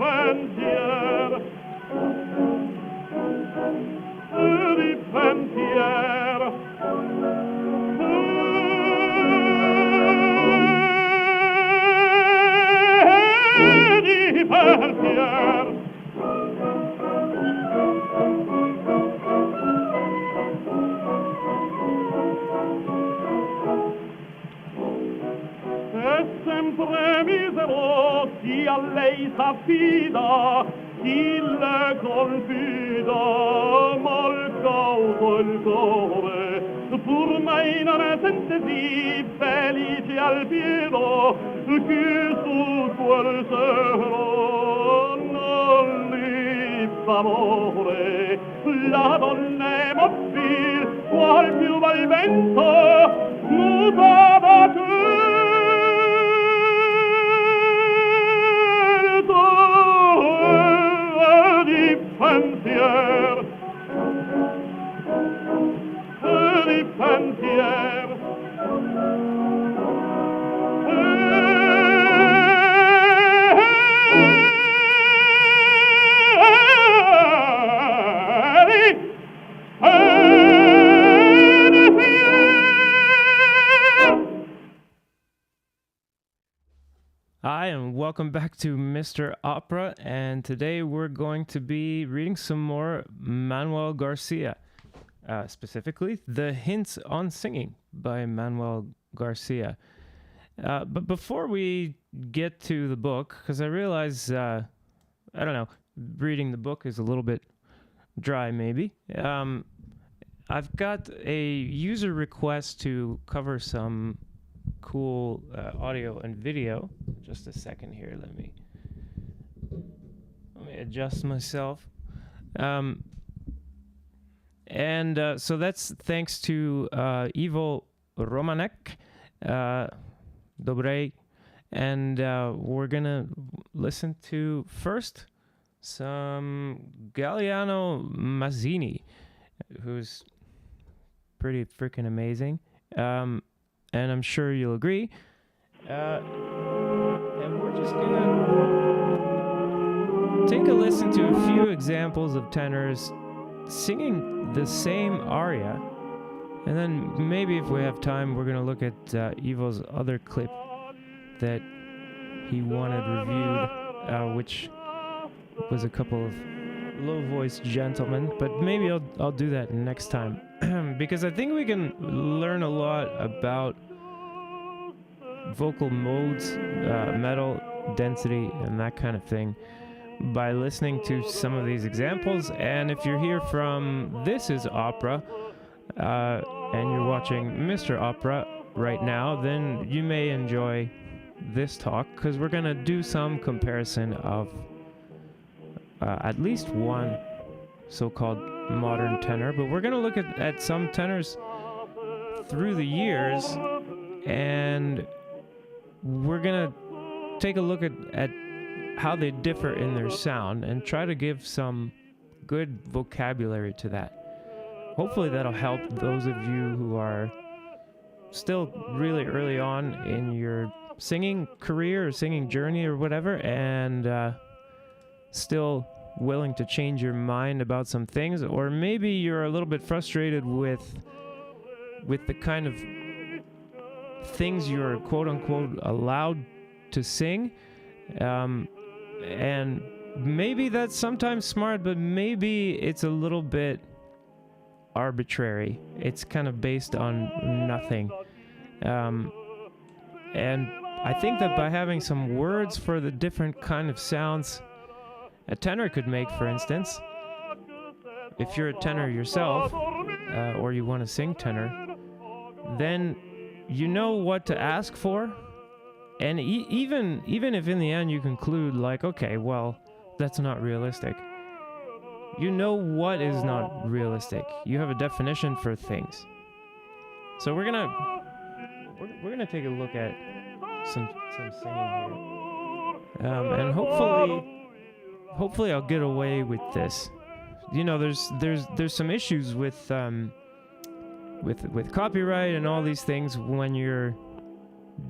pensier, di pensier, di pensier. E sempre misero chi a lei s'affida, chi le confida, mal cauto il cuore, pur mai non è sentesi felice al pieno, chi su quel sero non li favore. La donna è mobile, qual più va il vento, mutava di pensier, di pensier. Hi, and welcome back to Mr. Opera, and today we're going to be reading some more Manuel Garcia, specifically The Hints on Singing by Manuel Garcia. But before we get to the book, because I realize, I don't know, reading the book is a little bit dry maybe, I've got a user request to cover some cool audio and video. Just a second here, let me adjust myself. So that's thanks to Ivo Romanek, Dobrej, and we're gonna listen to first some Galliano Mazzini, who's pretty freaking amazing. And I'm sure you'll agree. And we're just gonna take a listen to a few examples of tenors singing the same aria. And then maybe if we have time, we're gonna look at Ivo's other clip that he wanted reviewed, which was a couple of low-voiced gentlemen. But maybe I'll do that next time. Because I think we can learn a lot about vocal modes, metal, density, and that kind of thing by listening to some of these examples. And if you're here from This Is Opera, and you're watching Mr. Opera right now, then you may enjoy this talk, because we're going to do some comparison of at least one so-called modern tenor, but we're going to look at some tenors through the years, and we're going to take a look at how they differ in their sound and try to give some good vocabulary to that. Hopefully that'll help those of you who are still really early on in your singing career or singing journey or whatever, and still willing to change your mind about some things, or maybe you're a little bit frustrated with the kind of things you're quote-unquote allowed to sing, and maybe that's sometimes smart, but maybe it's a little bit arbitrary. It's kind of based on nothing, and I think that by having some words for the different kind of sounds a tenor could make, for instance, if you're a tenor yourself, or you want to sing tenor, then you know what to ask for. And even if in the end you conclude like, okay, well, that's not realistic, you know what is not realistic. You have a definition for things. So we're gonna take a look at some singing here, and hopefully I'll get away with this. You know, there's some issues with copyright and all these things when you're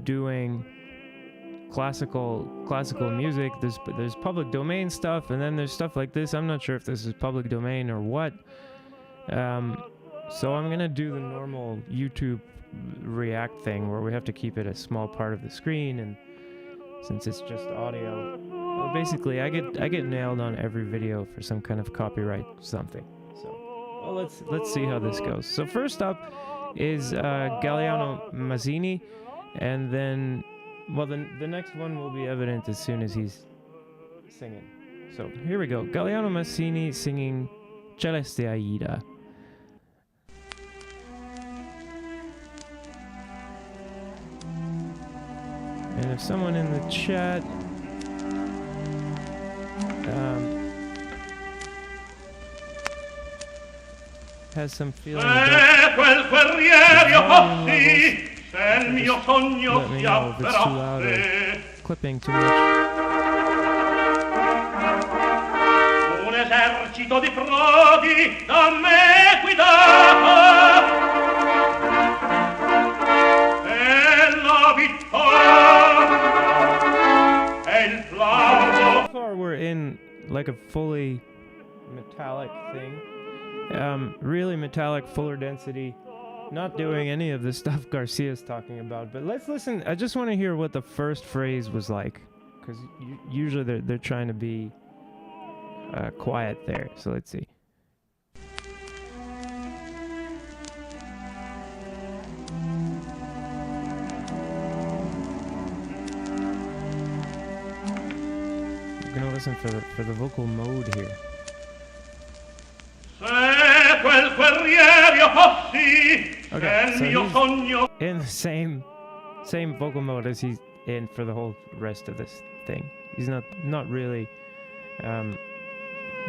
doing classical music. There's public domain stuff, and then there's stuff like this. I'm not sure if this is public domain or what. So I'm gonna do the normal YouTube React thing where we have to keep it a small part of the screen, and since it's just audio, well, basically I get nailed on every video for some kind of copyright something. So, well, let's see how this goes. So first up is Galliano Mazzini, and then, well, the next one will be evident as soon as he's singing. So here we go. Galliano Mazzini singing Celeste Aida. And if someone in the chat has some feeling about quel guerriero fossi, se il mio sogno let me si know if it's too loud or avverasse. clipping too much. Un esercito di frodi da me guidato, e la vittoria e il flauto. So far we're in like a fully metallic thing. Really metallic, fuller density, not doing any of the stuff Garcia's talking about. But let's listen. I just want to hear what the first phrase was like, because usually they're trying to be quiet there. So let's see. We're gonna listen for the vocal mode here. Okay, so he's in the same vocal mode as he's in for the whole rest of this thing. He's not really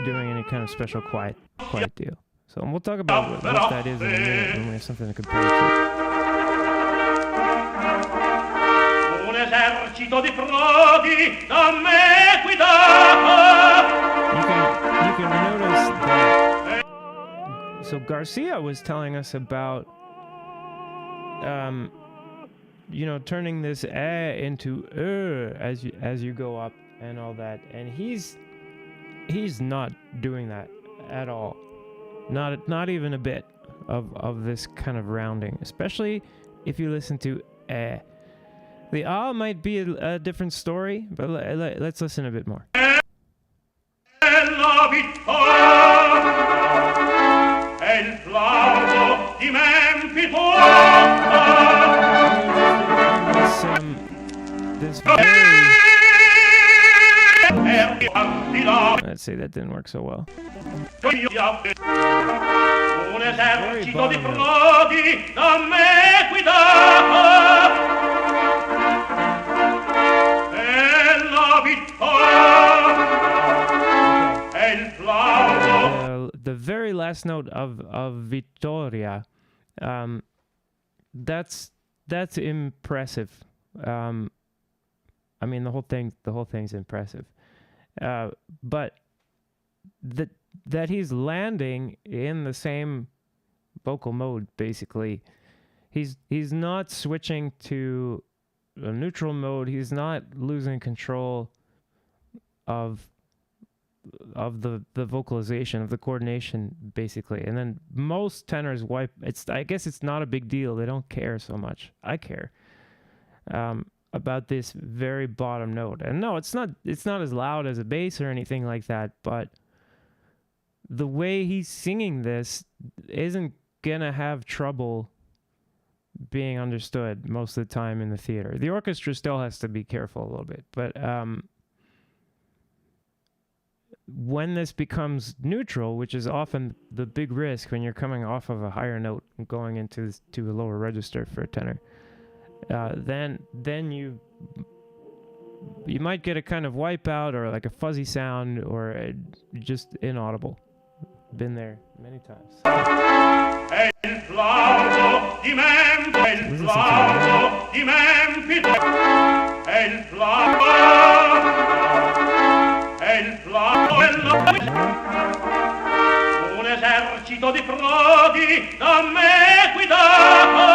doing any kind of special quiet deal. So we'll talk about what that is in a minute when we have something to compare it to. Un esercito di frodi da me guidato. You can notice that. So Garcia was telling us about, turning this into as you go up and all that, and he's not doing that at all, not even a bit of this kind of rounding, especially if you listen to The might be a different story, but let's listen a bit more. This very... Let's see, that didn't work so well. Very bottom note. The very last note of Vittoria, that's impressive. I mean, the whole thing's impressive. But that he's landing in the same vocal mode, basically. He's not switching to a neutral mode. He's not losing control of the vocalization, of the coordination, basically. And then most tenors wipe. I guess it's not a big deal. They don't care so much. I care about this very bottom note. And no, it's not as loud as a bass or anything like that, but the way he's singing this isn't gonna have trouble being understood most of the time in the theater. The orchestra still has to be careful a little bit, but when this becomes neutral, which is often the big risk when you're coming off of a higher note and going into a lower register for a tenor, then you might get a kind of wipeout or like a fuzzy sound or just inaudible. Been there many times. Un esercito di frodi da me guidato,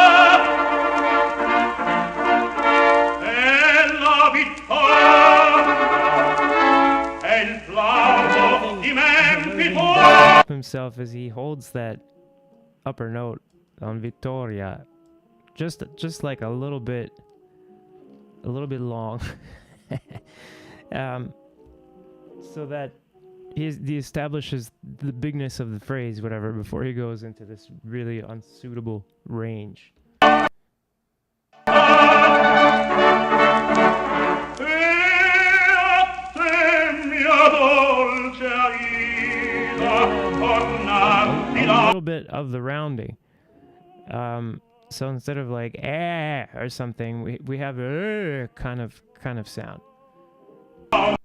e la vittoria flauto dimentico himself as he holds that upper note on Vittoria just like a little bit long. So that he establishes the bigness of the phrase, whatever, before he goes into this really unsuitable range. A little bit of the rounding. So instead of like or something, we have a kind of sound, but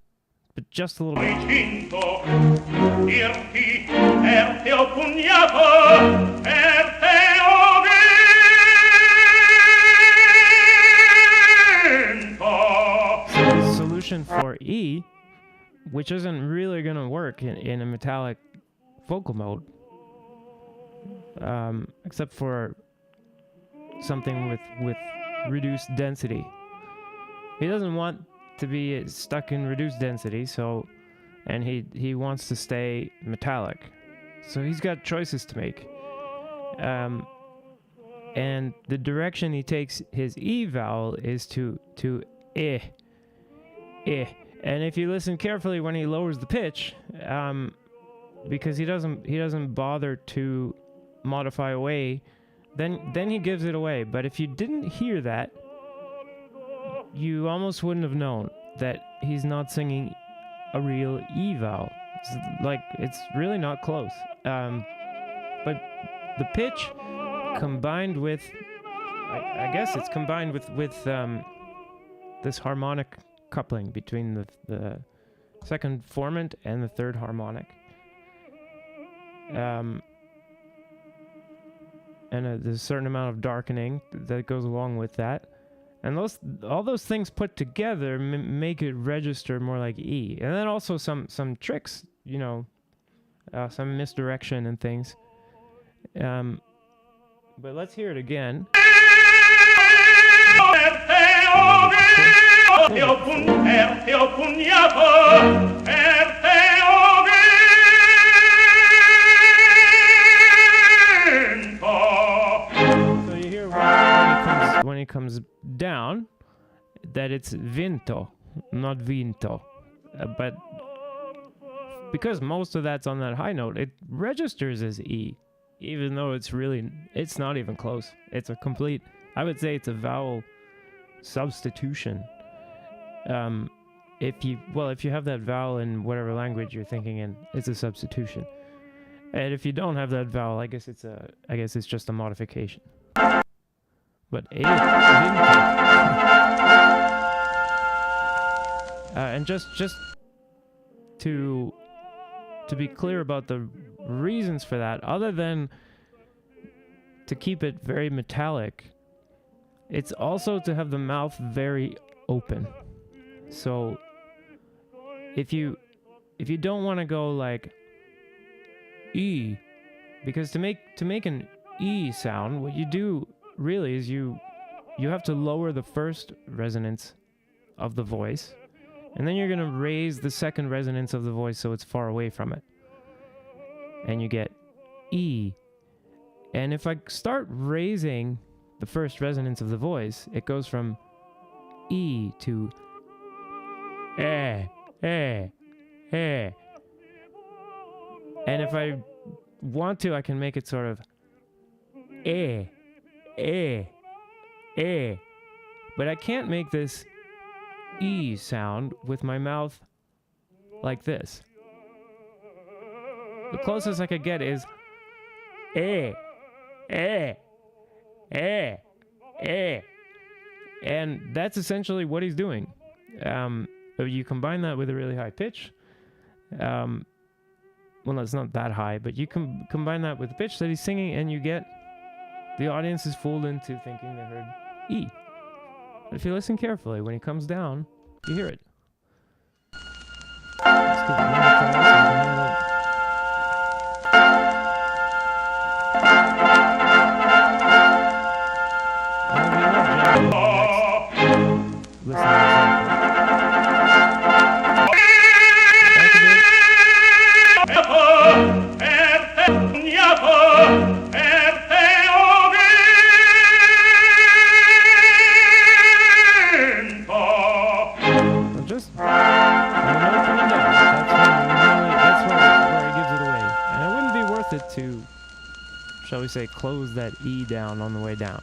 just a little bit. So the solution for E, which isn't really gonna work in a metallic vocal mode, except for something with reduced density. He doesn't want to be stuck in reduced density, and he wants to stay metallic. So he's got choices to make. And the direction he takes his E vowel is to eh. And if you listen carefully when he lowers the pitch, because he doesn't bother to modify away, then he gives it away. But if you didn't hear that, you almost wouldn't have known that he's not singing a real E vowel. It's really not close. But the pitch combined with, I guess it's combined with this harmonic coupling between the second formant and the third harmonic. And there's a certain amount of darkening that goes along with that. And all those things put together make it register more like E. And then also some tricks, some misdirection and things. But let's hear it again. So you hear when it comes down that it's vinto, not vinto. But because most of that's on that high note, it registers as E, even though it's not even close. It's a complete, I would say it's a vowel substitution. If you have that vowel in whatever language you're thinking in, it's a substitution. And if you don't have that vowel, I guess it's just a modification. But and just to be clear about the reasons for that, other than to keep it very metallic, it's also to have the mouth very open. So if you don't want to go like E, because to make an E sound, what you do really is you have to lower the first resonance of the voice, and then you're going to raise the second resonance of the voice so it's far away from it, and you get E. And if I start raising the first resonance of the voice, it goes from E to eh. And if I want to, I can make it sort of eh. But I can't make this E sound with my mouth like this. The closest I could get is and that's essentially what he's doing. You combine that with a really high pitch. Well, it's not that high, but you can combine that with the pitch that he's singing, and you get the audience is fooled into thinking they heard E. But if you listen carefully, when he comes down, you hear it. Let's give it one more try so you can hear that. Listen to the example. Back a bit. we say, close that E down on the way down.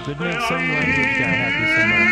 Could make some language guy happy somewhere.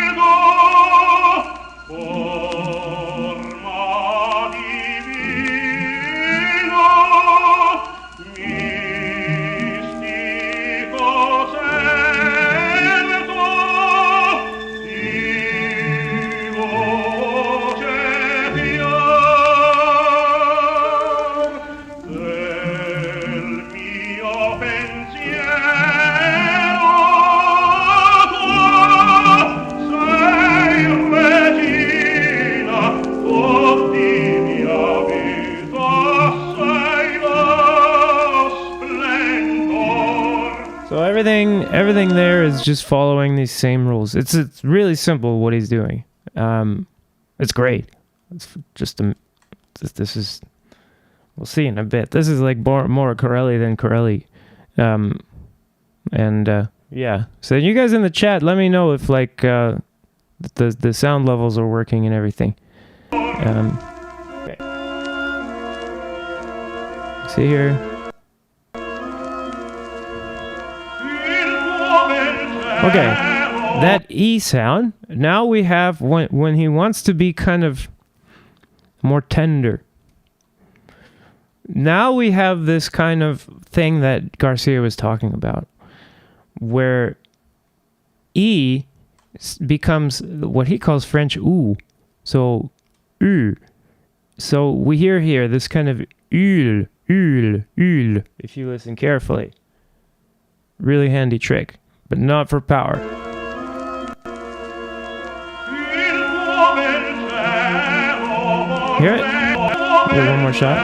Everything there is just following these same rules. It's really simple what he's doing. It's great. It's just this is, we'll see in a bit. This is like more Corelli than Corelli. Yeah. So you guys in the chat, let me know if like the sound levels are working and everything. Okay. See here. Okay, that E sound, now we have when he wants to be kind of more tender. Now we have this kind of thing that Garcia was talking about, where E becomes what he calls French oo. So, U. So we hear here this kind of ul, if you listen carefully. Really handy trick. But not for power. Hear it? Give it one more shot.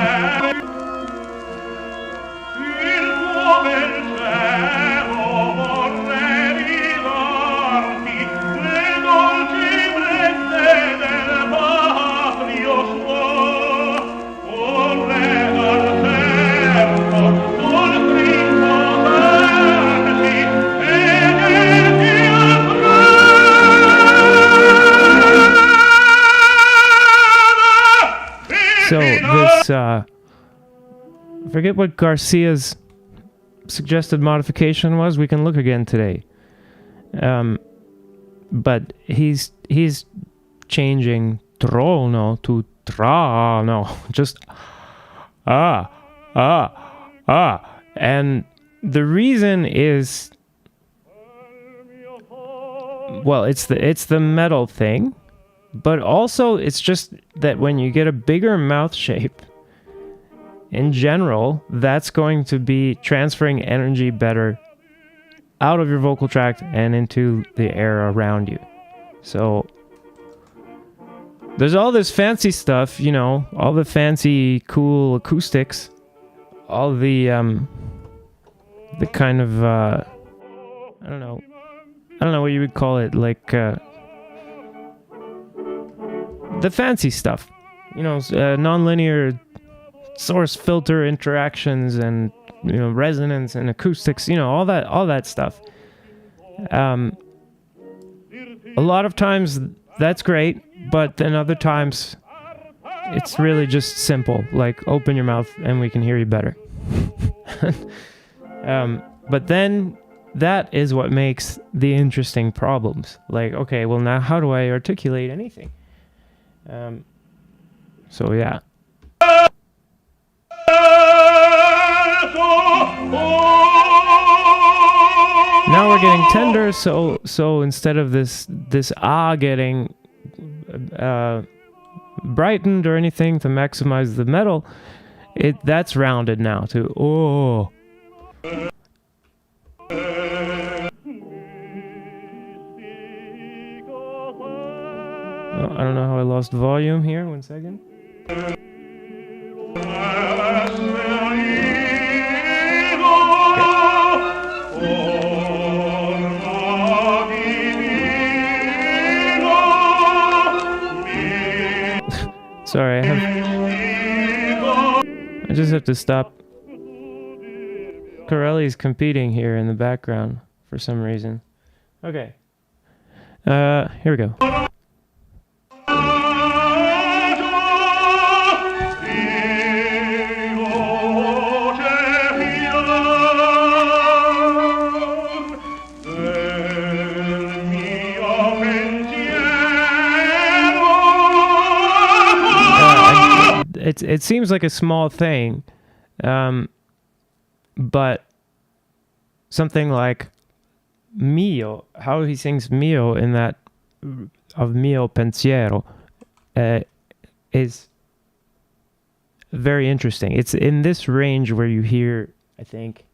So this, I forget what Garcia's suggested modification was. We can look again today. But he's changing trono to trano. Just and the reason is, well, it's the metal thing. But also, it's just that when you get a bigger mouth shape, in general, that's going to be transferring energy better out of your vocal tract and into the air around you. So, there's all this fancy stuff, you know, all the fancy, cool acoustics, all the kind of, I don't know what you would call it, like, the fancy stuff, you know, nonlinear source filter interactions and, you know, resonance and acoustics, you know, all that stuff. A lot of times that's great, but then other times it's really just simple, like open your mouth and we can hear you better. But then that is what makes the interesting problems. Like, okay, well now how do I articulate anything? So yeah. Now we're getting tender, so instead of this getting brightened or anything to maximize the metal, that's rounded now to oh. I don't know how I lost volume here. 1 second. Okay. Sorry, I just have to stop. Corelli's competing here in the background for some reason. Okay. Here we go. it seems like a small thing, but something like mio, how he sings mio in that of mio pensiero, is very interesting. It's in this range where you hear, I think,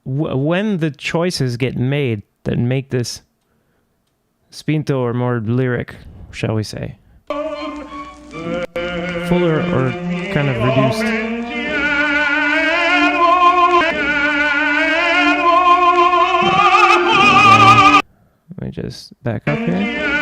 when the choices get made that make this spinto or more lyric, shall we say, fuller or kind of reduced. Let me just back up here.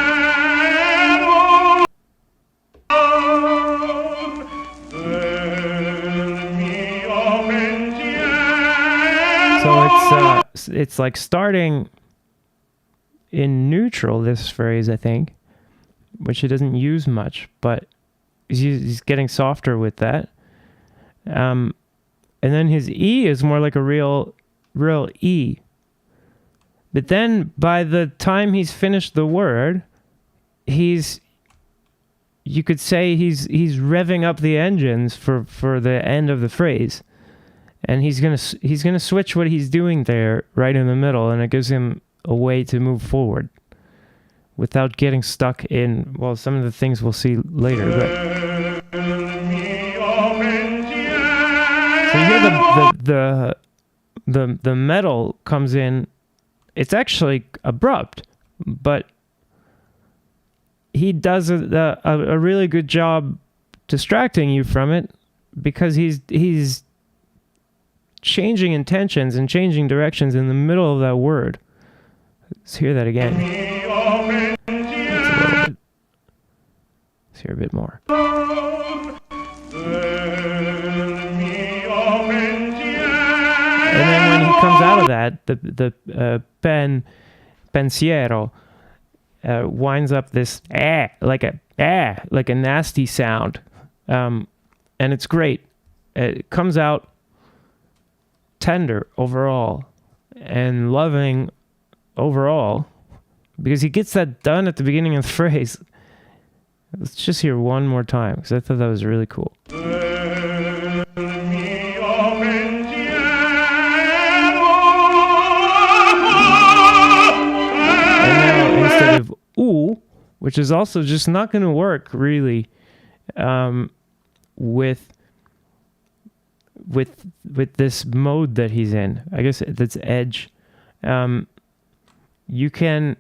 So it's like starting in neutral, this phrase, I think, which he doesn't use much, but he's getting softer with that. And then his E is more like a real E. But then by the time he's finished the word, you could say he's revving up the engines for the end of the phrase. And he's gonna switch what he's doing there right in the middle, and it gives him a way to move forward without getting stuck in, well, some of the things we'll see later. But so here the metal comes in. It's actually abrupt, but he does a really good job distracting you from it, because he's changing intentions and changing directions in the middle of that word. Let's hear that again. Let's hear a bit more. And then when he comes out of that, the pensiero winds up this like a nasty sound, and it's great. It comes out tender overall and loving overall, because he gets that done at the beginning of the phrase. Let's just hear one more time, because I thought that was really cool. And now instead of ooh, which is also just not going to work really with this mode that he's in, I guess that's edge. You can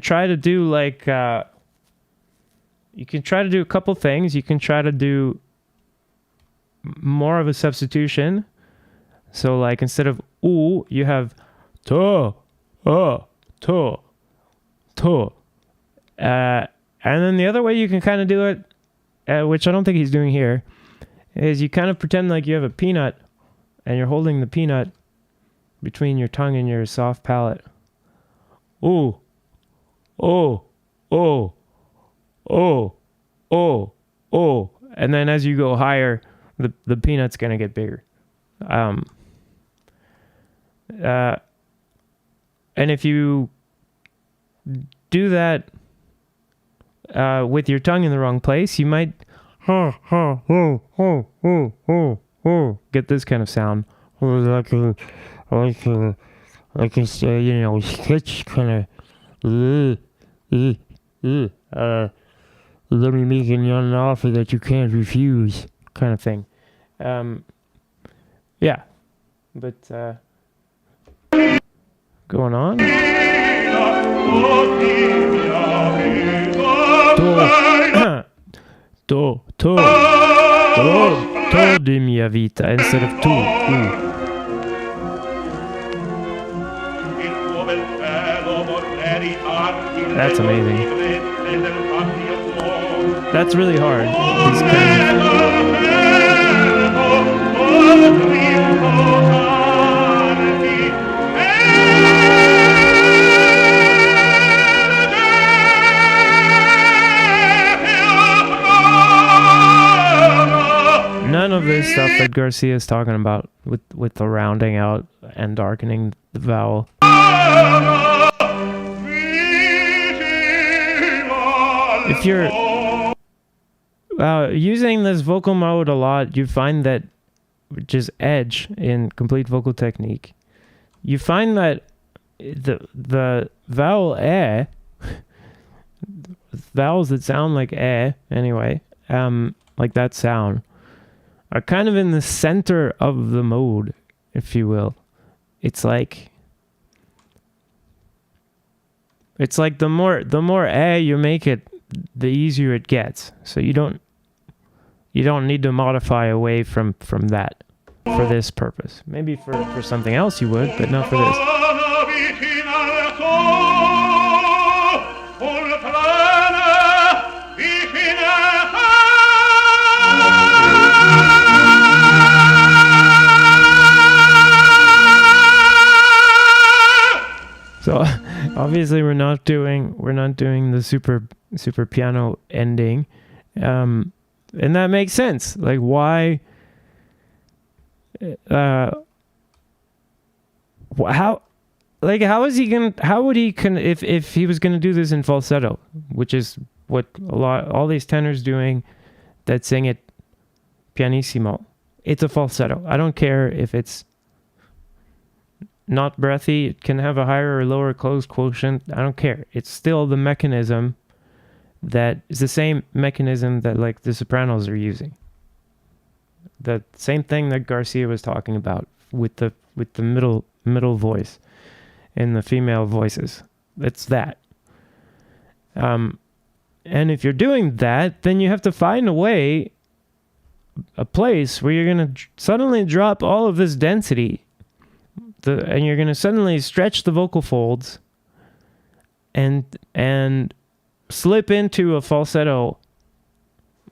try to do like you can try to do a couple things. You can try to do more of a substitution. So like instead of ooh, you have to. And then the other way you can kind of do it, which I don't think he's doing here, is you kind of pretend like you have a peanut and you're holding the peanut between your tongue and your soft palate. Ooh, oh, oh, oh, oh, oh. And then as you go higher, the peanut's going to get bigger. And if you do that with your tongue in the wrong place, you might get this kind of sound, like a sketch kind of. Let me make an offer that you can't refuse, kind of thing. Yeah, but going on. To di mia vita instead of tu. That's amazing. That's really hard. None of this stuff that Garcia is talking about with the rounding out and darkening the vowel. If you're using this vocal mode a lot, you find that, which is edge in complete vocal technique, you find that the vowel eh, vowels that sound like eh anyway, like that sound, are kind of in the center of the mode, if you will. It's like the more eh you make it, the easier it gets. So you don't need to modify away from that for this purpose. Maybe for something else you would, but not for this. So obviously we're not doing the super piano ending, and that makes sense. Like, why? How is he gonna? How would he if he was gonna do this in falsetto, which is what all these tenors doing that sing it pianissimo? It's a falsetto. I don't care if it's not breathy. It can have a higher or lower closed quotient. I don't care. It's still the mechanism that is the same mechanism that like the sopranos are using. The same thing that Garcia was talking about with the middle voice and the female voices. It's that. And if you're doing that, then you have to find a place where you're going to suddenly drop all of this density, and you're going to suddenly stretch the vocal folds and slip into a falsetto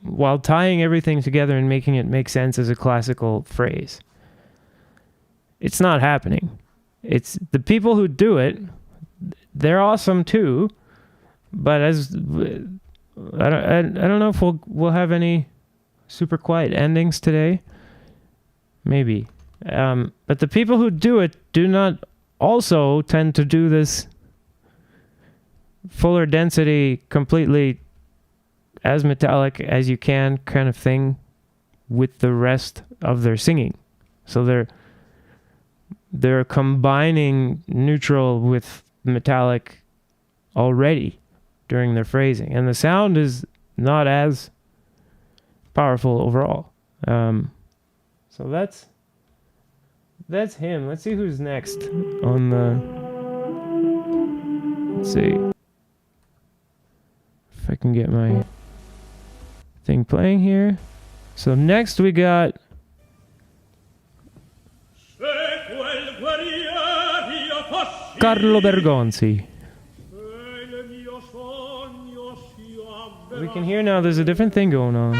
while tying everything together and making it make sense as a classical phrase. It's not happening. It's the people who do it, they're awesome too, but I don't know if we'll have any super quiet endings today. Maybe. But the people who do it do not also tend to do this fuller density, completely as metallic as you can kind of thing with the rest of their singing. So they're combining neutral with metallic already during their phrasing, and the sound is not as powerful overall. So that's him. Let's see who's next on the. Let's see if I can get my thing playing here. So next we got Carlo Bergonzi. We can hear now there's a different thing going on.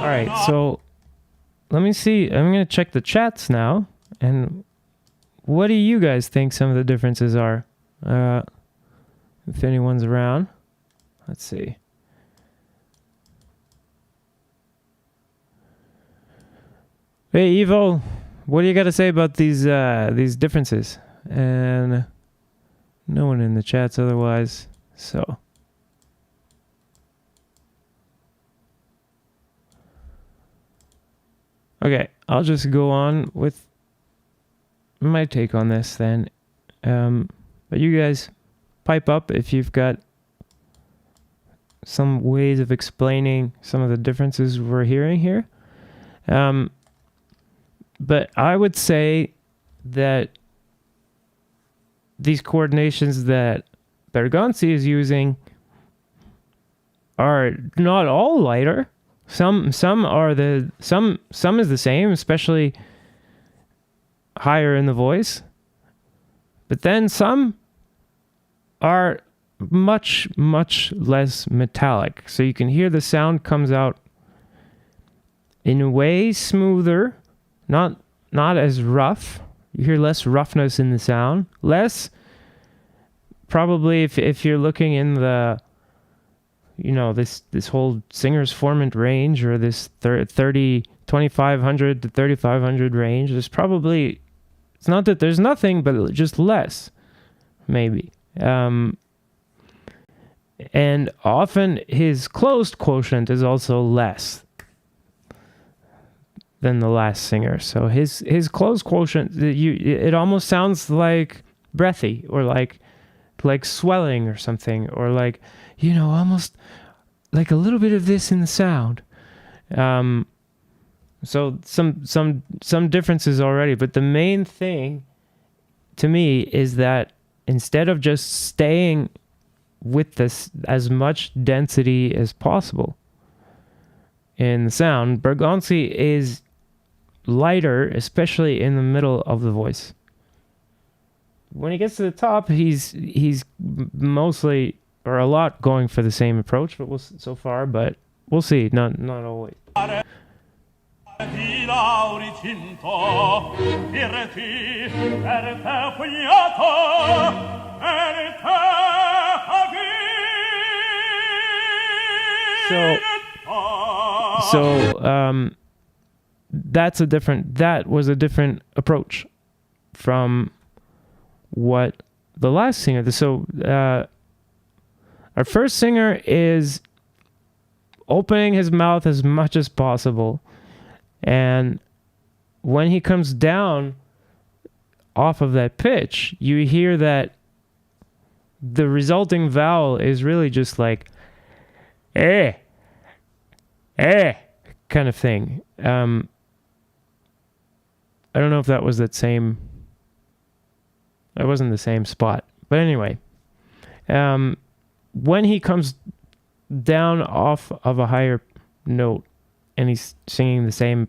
Alright, so let me see. I'm going to check the chats now. And what do you guys think some of the differences are? If anyone's around. Let's see. Hey, Evo, what do you got to say about these differences? And no one in the chats otherwise, so. Okay, I'll just go on with my take on this then. But you guys pipe up if you've got some ways of explaining some of the differences we're hearing here. But I would say that these coordinations that Bergonzi is using are not all lighter. Some is the same, especially higher in the voice. But then some are much, much less metallic. So you can hear the sound comes out in a way smoother, not not as rough. You hear less roughness in the sound. Less, probably if you're looking in the, this whole singer's formant range, or this 2500 to 3500 range, there's probably, it's not that there's nothing, but just less, maybe. And often his closed quotient is also less than the last singer. So his closed quotient, it almost sounds like breathy, or like swelling or something, or like, almost like a little bit of this in the sound. So some differences already, but the main thing to me is that instead of just staying with this as much density as possible in the sound, Bergonzi is lighter, especially in the middle of the voice. When he gets to the top, he's mostly, or a lot, going for the same approach, but so far, but we'll see. Not always. So that was a different approach from what the last singer. So our first singer is opening his mouth as much as possible, and when he comes down off of that pitch, you hear that the resulting vowel is really just like kind of thing. I don't know if that was that wasn't the same spot, but anyway, when he comes down off of a higher note and he's singing the same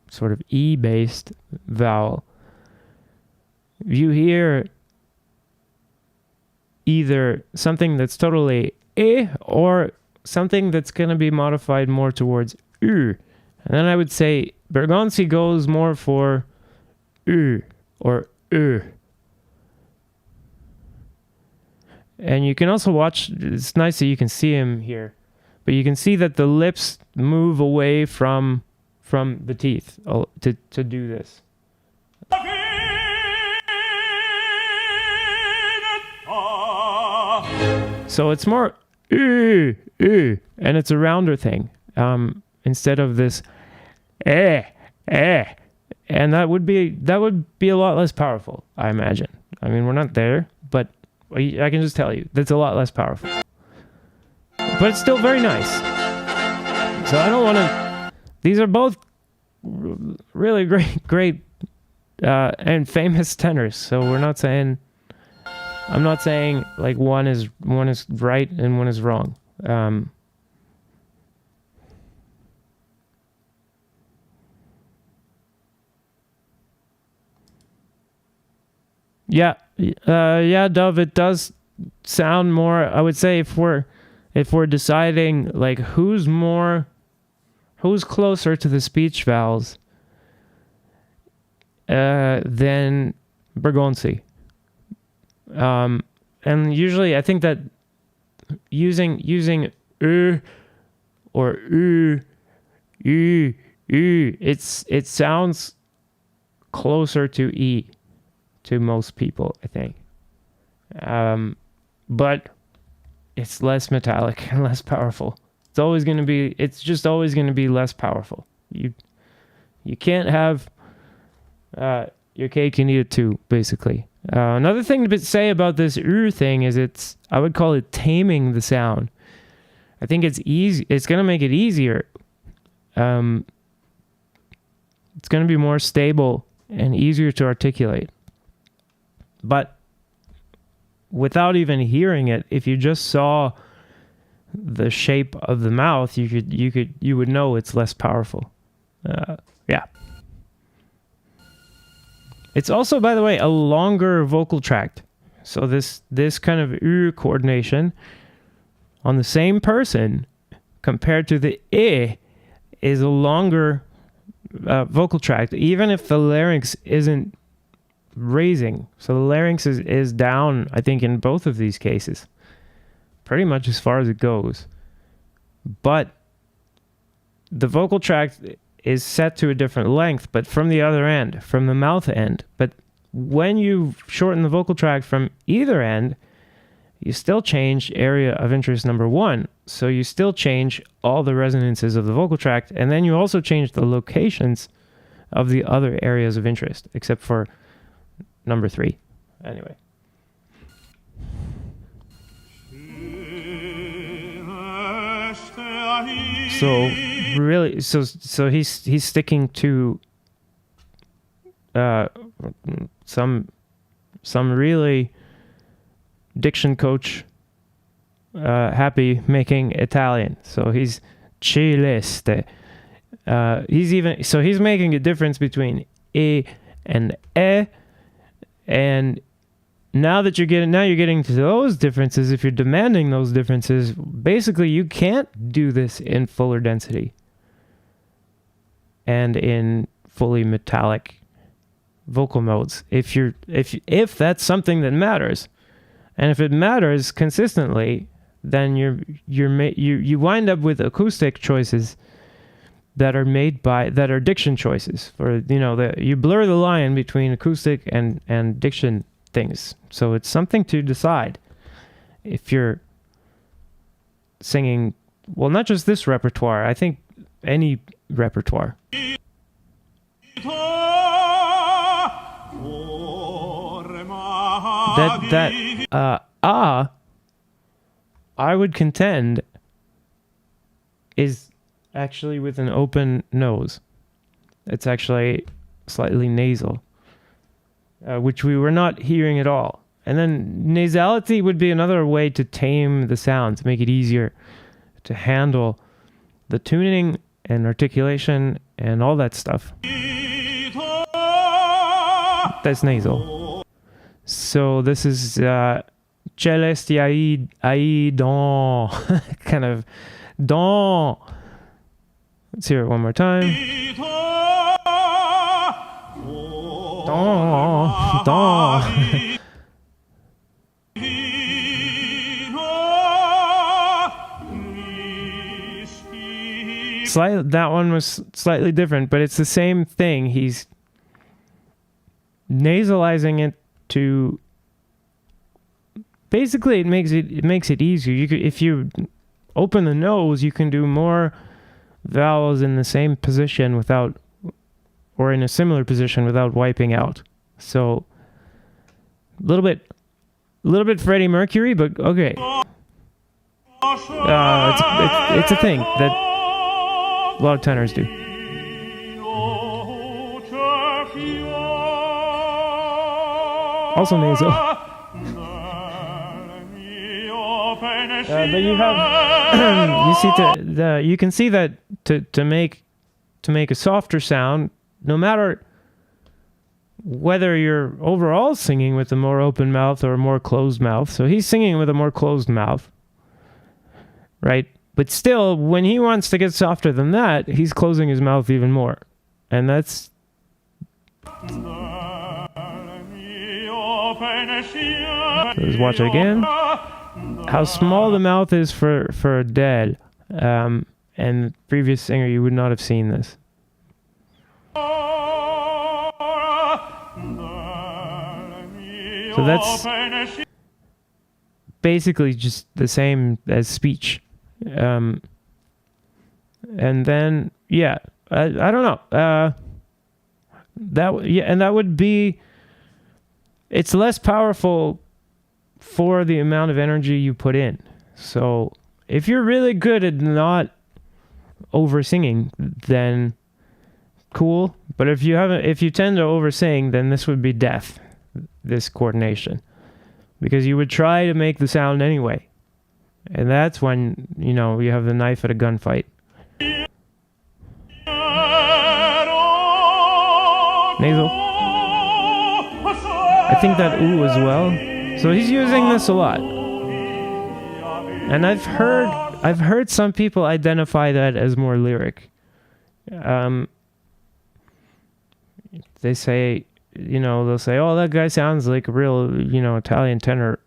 sort of E-based vowel, you hear either something that's totally or something that's going to be modified more towards And then I would say Bergonzi goes more for or And you can also watch, it's nice that you can see him here, but you can see that the lips move away from the teeth to do this. So it's more and it's a rounder thing, instead of this and that would be a lot less powerful, I imagine. I mean, we're not there, but I can just tell you that's a lot less powerful, but it's still very nice. So I don't want to. These are both really great and famous tenors. So I'm not saying like one is right and one is wrong. Yeah, Dove, it does sound more, I would say, if we're deciding like who's closer to the speech vowels, than Bergonzi. And usually I think that using or it sounds closer to E to most people, I think. But it's less metallic and less powerful. It's just always going to be less powerful. You can't have your cake and eat it too, basically. Another thing to say about this thing is I would call it taming the sound. I think it's easy. It's going to make it easier. It's going to be more stable and easier to articulate. But without even hearing it, if you just saw the shape of the mouth, you would know it's less powerful. Yeah. It's also, by the way, a longer vocal tract. So this kind of coordination on the same person compared to the is a longer vocal tract, even if the larynx isn't raising. So the larynx is down, I think, in both of these cases, pretty much as far as it goes. But the vocal tract is set to a different length, but from the other end, from the mouth end. But when you shorten the vocal tract from either end, you still change area of interest number 1. So you still change all the resonances of the vocal tract, and then you also change the locations of the other areas of interest, except for number 3. Anyway. So really, so he's sticking to some really diction coach happy making Italian. So he's celeste. He's making a difference between e and e, and now you're getting to those differences. If you're demanding those differences, basically you can't do this in fuller density and in fully metallic vocal modes. If that's something that matters, and if it matters consistently, then you wind up with acoustic choices that are diction choices. You blur the line between acoustic and diction things. So it's something to decide if you're singing, well, not just this repertoire, I think any repertoire. I would contend is actually with an open nose. It's actually slightly nasal, which we were not hearing at all. And then nasality would be another way to tame the sound, to make it easier to handle the tuning and articulation and all that stuff. That's nasal. So this is celeste ai don, kind of don. Let's hear it one more time. Don, don. That one was slightly different, but it's the same thing. He's nasalizing it to basically it makes it easier. If you open the nose, you can do more vowels in the same position or in a similar position without wiping out. So a little bit Freddie Mercury, but okay. It's a thing that a lot of tenors do. Also nasal. But you have you can see that to make a softer sound, no matter whether you're overall singing with a more open mouth or a more closed mouth. So he's singing with a more closed mouth, right? But still, when he wants to get softer than that, he's closing his mouth even more. And that's... Let's watch it again. How small the mouth is for Adele. And the previous singer, you would not have seen this. So that's basically just the same as speech. And then, yeah, I don't know. And that would be, it's less powerful for the amount of energy you put in. So if you're really good at not over singing, then cool. But if you tend to over sing, then this would be death, this coordination, because you would try to make the sound anyway. And that's when, you have the knife at a gunfight. Nasal. I think that ooh as well. So he's using this a lot. And I've heard some people identify that as more lyric. they say, they'll say, oh, that guy sounds like a real, Italian tenor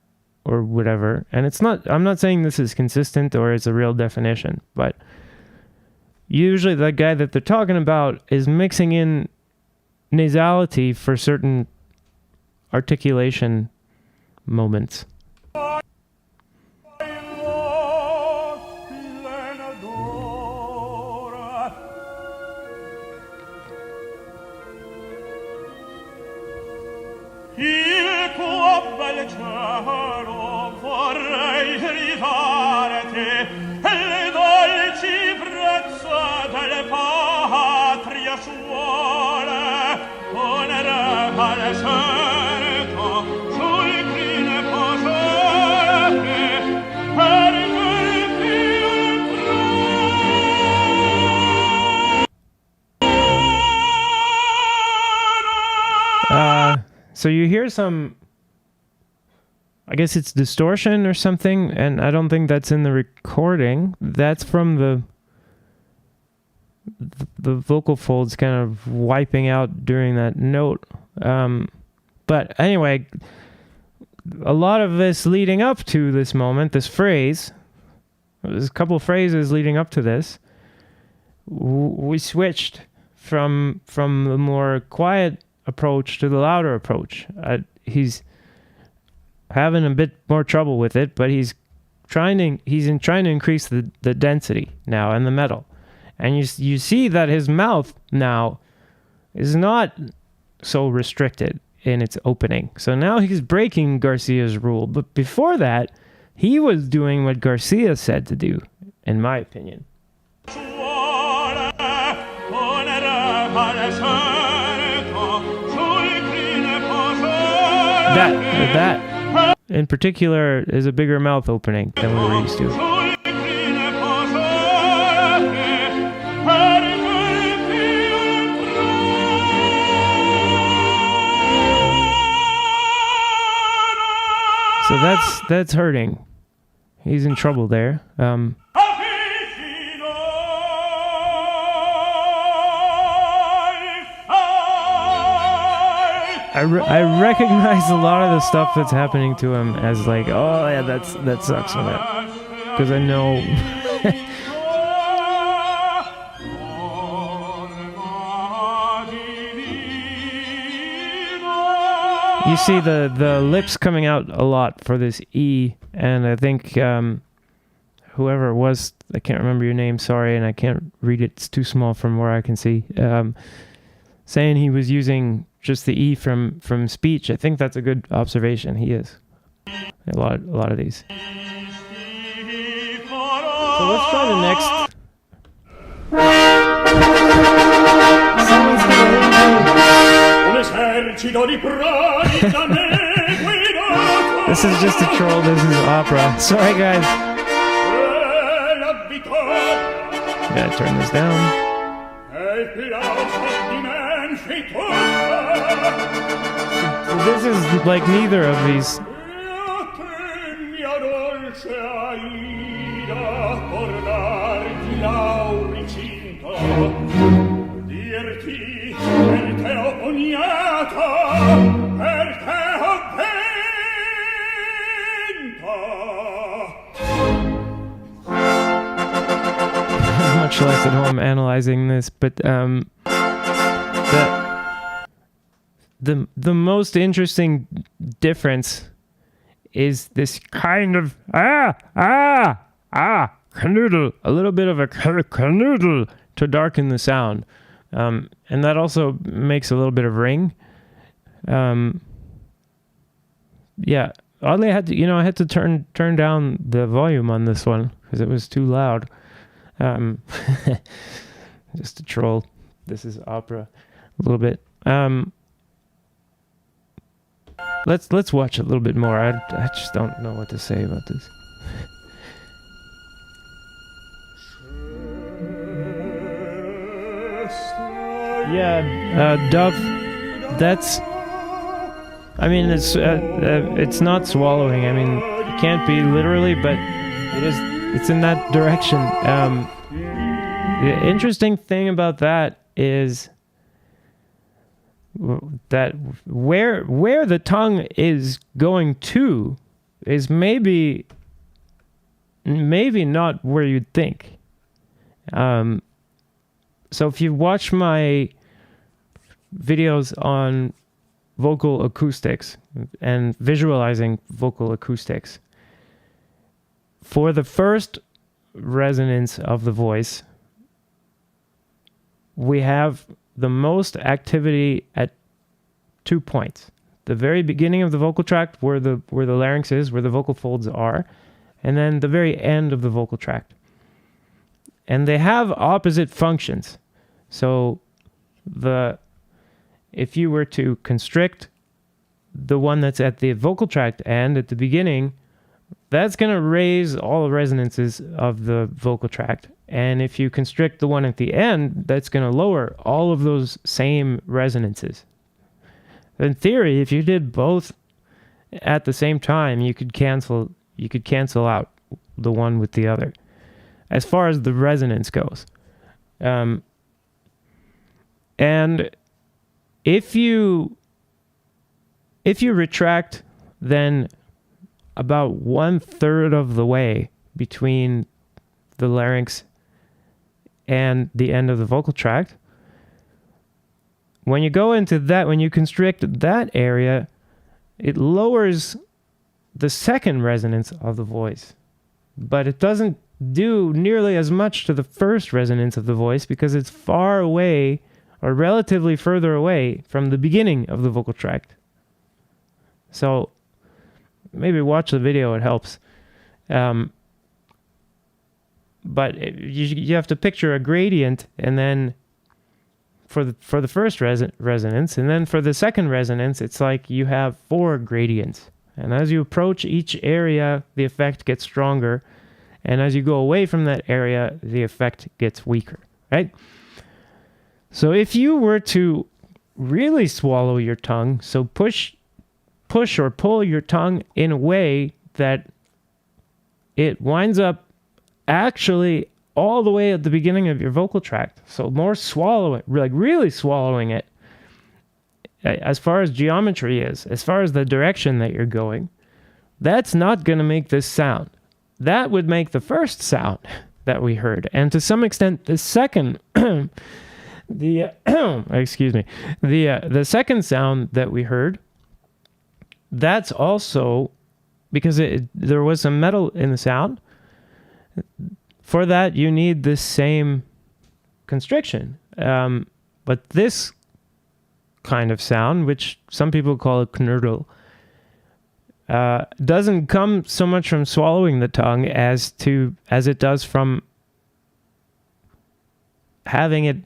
or whatever. And it's not, I'm not saying this is consistent or it's a real definition, but usually the guy that they're talking about is mixing in nasality for certain articulation moments. Il tuo bel cielo vorrei rifarti le dolci brezze delle patria suole ponere al cerco sul crine posare per quel più So you hear some, I guess it's distortion or something, and I don't think that's in the recording. That's from the vocal folds kind of wiping out during that note. But anyway, a lot of this leading up to this moment, this phrase, there's a couple of phrases leading up to this, we switched from the more quiet approach to the louder approach. He's having a bit more trouble with it, but he's trying to increase the density now and the metal. And you see that his mouth now is not so restricted in its opening. So now he's breaking Garcia's rule. But before that, he was doing what Garcia said to do, in my opinion. That in particular is a bigger mouth opening than we were used to. So that's hurting. He's in trouble there. I recognize a lot of the stuff that's happening to him as like, oh yeah, that sucks on that, because I know. You see the lips coming out a lot for this E, and I think whoever it was, I can't remember your name, sorry, and I can't read it, it's too small from where I can see, saying he was using just the E from speech. I think that's a good observation. He is. A lot of these. So let's try the next. This is just a troll. This is opera. Sorry, guys. Gotta turn this down. This is like neither of these. Much less at home analyzing this, but the most interesting difference is this kind of canoodle, a little bit of a canoodle to darken the sound, and that also makes a little bit of ring. Yeah, oddly I had to turn down the volume on this one because it was too loud. Just a troll. This is opera a little bit. Let's watch a little bit more. I just don't know what to say about this. Yeah, Dove. That's. I mean, it's not swallowing. I mean, it can't be literally, but it is. It's in that direction. The interesting thing about that is that where the tongue is going to is maybe not where you'd think. So if you watch my videos on vocal acoustics and visualizing vocal acoustics, for the first resonance of the voice, we have the most activity at 2 points. The very beginning of the vocal tract, where the larynx is, where the vocal folds are, and then the very end of the vocal tract. And they have opposite functions. So if you were to constrict the one that's at the vocal tract end at the beginning, that's going to raise all the resonances of the vocal tract. And if you constrict the one at the end, that's going to lower all of those same resonances. In theory, if you did both at the same time, you could cancel out the one with the other, as far as the resonance goes. And if you retract, then about 1/3 of the way between the larynx and the end of the vocal tract, when you go into that, when you constrict that area, it lowers the second resonance of the voice. But it doesn't do nearly as much to the first resonance of the voice because it's far away, or relatively further away, from the beginning of the vocal tract. So maybe watch the video, it helps. But you have to picture a gradient, and then for the first resonance, and then for the second resonance, it's like you have 4 gradients. And as you approach each area, the effect gets stronger. And as you go away from that area, the effect gets weaker, right? So if you were to really swallow your tongue, so push or pull your tongue in a way that it winds up actually all the way at the beginning of your vocal tract. So more swallowing, like really swallowing it, as far as geometry is, as far as the direction that you're going, that's not going to make this sound. That would make the first sound that we heard. And to some extent, the second, the second sound that we heard, that's also because there was some metal in the sound. For that, you need the same constriction. But this kind of sound, which some people call a knurtle, doesn't come so much from swallowing the tongue as it does from having it,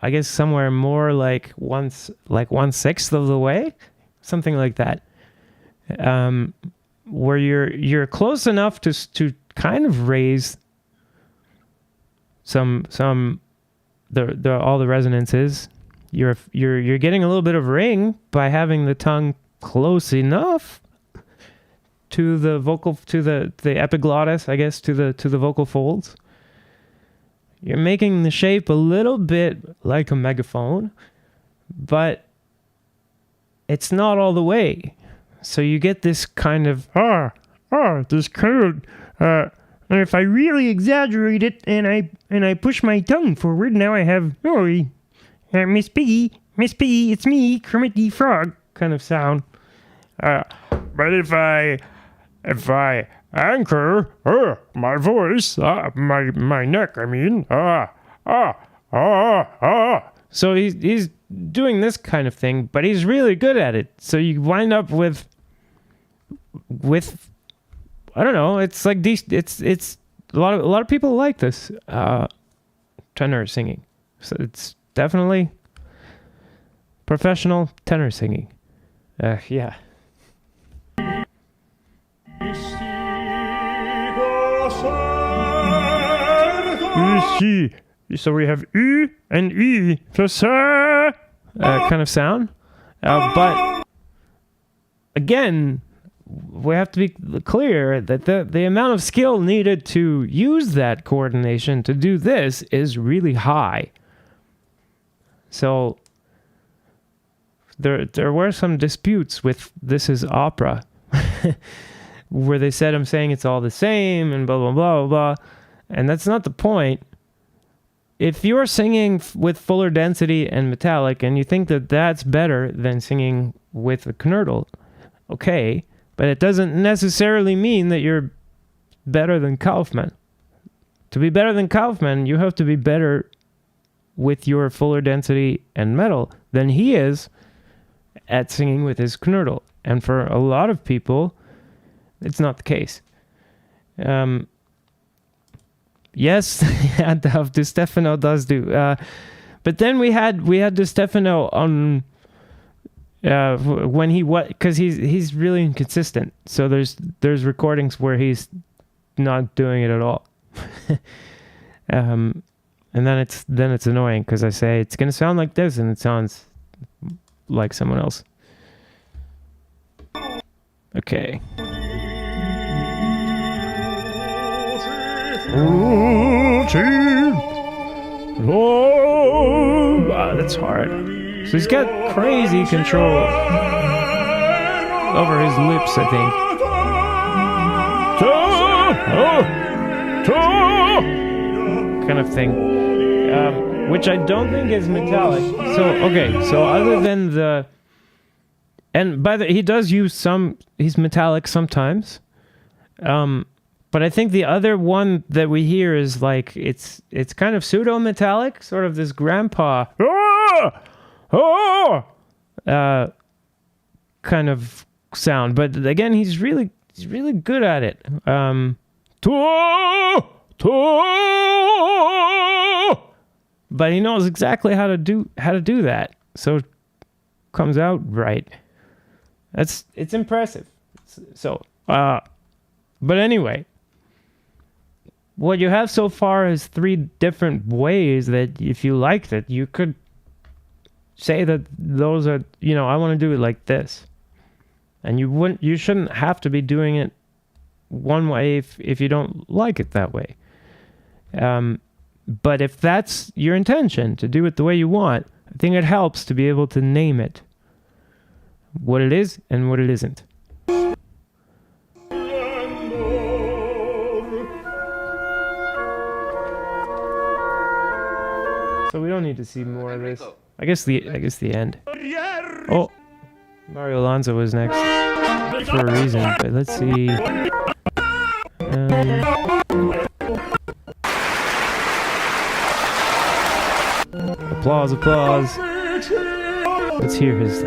I guess, somewhere more like 1/6 of the way, something like that, where you're close enough to kind of raise some all the resonances. You're getting a little bit of ring by having the tongue close enough to the vocal, to the epiglottis, I guess, to the vocal folds. You're making the shape a little bit like a megaphone, but it's not all the way. So you get this kind of this kind of if I really exaggerate it and I push my tongue forward, now I have Miss Piggy, it's me, Kermit the Frog kind of sound. But if I anchor my voice, my neck, I mean, so he's doing this kind of thing, but he's really good at it. So you wind up with I don't know. It's like it's a lot of people like this tenor singing. So it's definitely professional tenor singing. Yeah. So we have U and E, kind of sound. But again, we have to be clear that the amount of skill needed to use that coordination to do this is really high. So there were some disputes with This Is Opera, where they said I'm saying it's all the same and blah, blah, blah, blah, blah. And that's not the point. If you're singing with fuller density and metallic and you think that that's better than singing with a knurtle, okay, but it doesn't necessarily mean that you're better than Kaufman. To be better than Kaufman, you have to be better with your fuller density and metal than he is at singing with his knurtle. And for a lot of people, it's not the case. Yes, Di Stefano does do. But then we had Di Stefano on when he because he's really inconsistent. So there's recordings where he's not doing it at all. And then it's annoying because I say it's gonna sound like this and it sounds like someone else. Okay. Wow, that's hard. So he's got crazy control over his lips, I think. Kind of thing. Which I don't think is metallic. So other than the... And by the he does use he's metallic sometimes. But I think the other one that we hear is like, it's kind of pseudo-metallic, sort of this grandpa kind of sound. But again, he's really good at it. But he knows exactly how to do that. So it comes out right. It's impressive. So, but anyway, what you have so far is 3 different ways that if you liked it, you could say that those are, I want to do it like this. And you shouldn't have to be doing it one way if you don't like it that way. But if that's your intention, to do it the way you want, I think it helps to be able to name it. What it is and what it isn't. So we don't need to see more of this. I guess the end. Oh, Mario Alonso was next for a reason, but let's see. Applause. Let's hear his.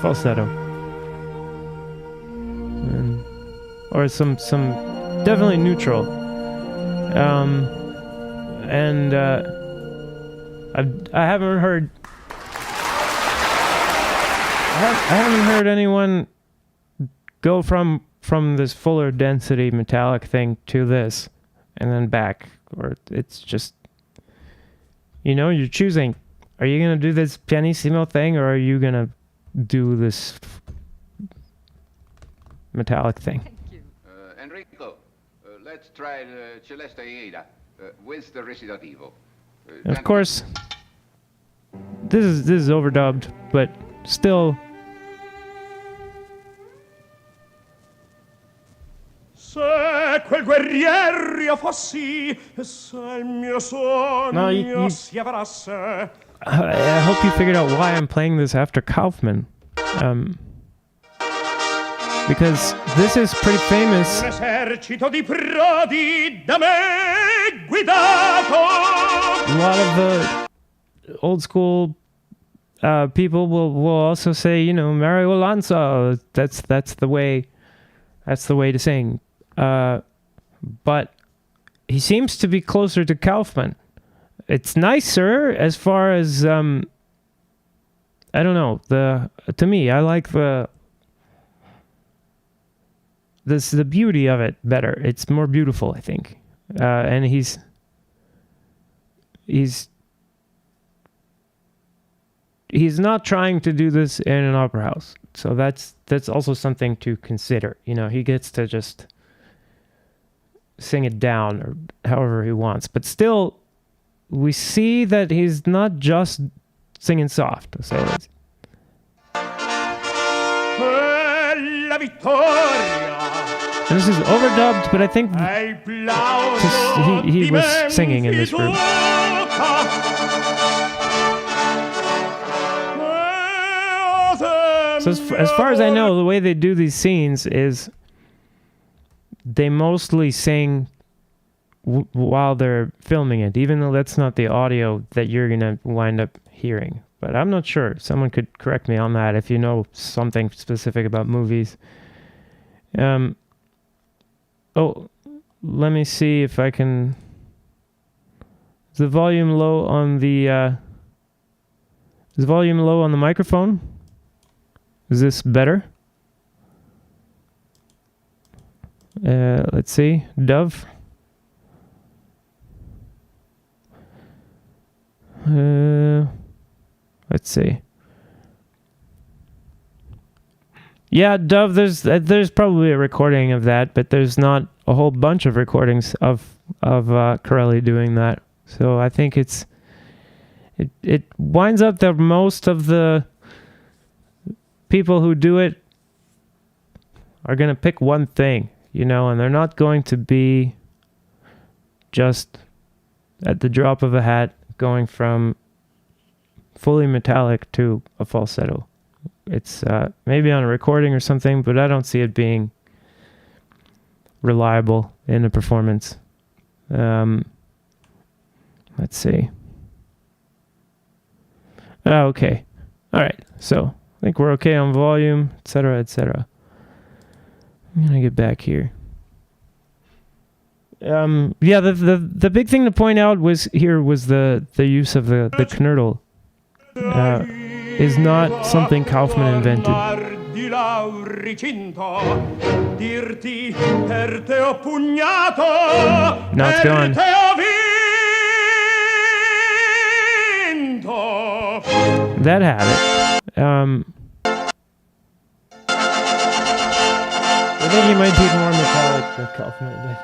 Falsetto. Or some definitely neutral. And I haven't heard anyone go from this fuller density metallic thing to this and then back, or it's just, you're choosing, are you going to do this pianissimo thing or are you going to do this metallic thing? Thank you. Enrico, let's try the Celeste Aida with the recitativo. And of course, this is overdubbed, but still. Se quel guerriero fossi, se il mio sogno si avverasse. I hope you figured out why I'm playing this after Kaufman. Because this is pretty famous. Un esercito di prodi da me guidato. A lot of the old school people will also say, Mario Alonso. That's the way to sing. But he seems to be closer to Kaufman. It's nicer as far as I don't know. To me, I like the beauty of it better. It's more beautiful, I think. and he's not trying to do this in an opera house. So that's also something to consider. You know, he gets to just sing it down or however he wants. But still, we see that he's not just singing soft. So La vittoria. and this is overdubbed, but I think he was singing in this room. So as far as I know, the way they do these scenes is they mostly sing while they're filming it, even though that's not the audio that you're going to wind up hearing. But I'm not sure. Someone could correct me on that if you know something specific about movies. Oh, let me see if I can... Is the volume low on the... Is the volume low on the microphone? Is this better? Let's see. Dove. Let's see. Yeah, Dove, there's probably a recording of that, but there's not a whole bunch of recordings of Corelli doing that. So I think it winds up that most of the people who do it are going to pick one thing, you know, and they're not going to be just at the drop of a hat going from fully metallic to a falsetto. It's maybe on a recording or something, but I don't see it being reliable in a performance. Let's see. Okay. All right. So I think we're okay on volume, etc., etc. I'm gonna get back here. Yeah, the big thing to point out was the use of the knurtle. Is not something Kaufman invented. Now it's gone. That had it. I think he might be more metallic than Kaufman did.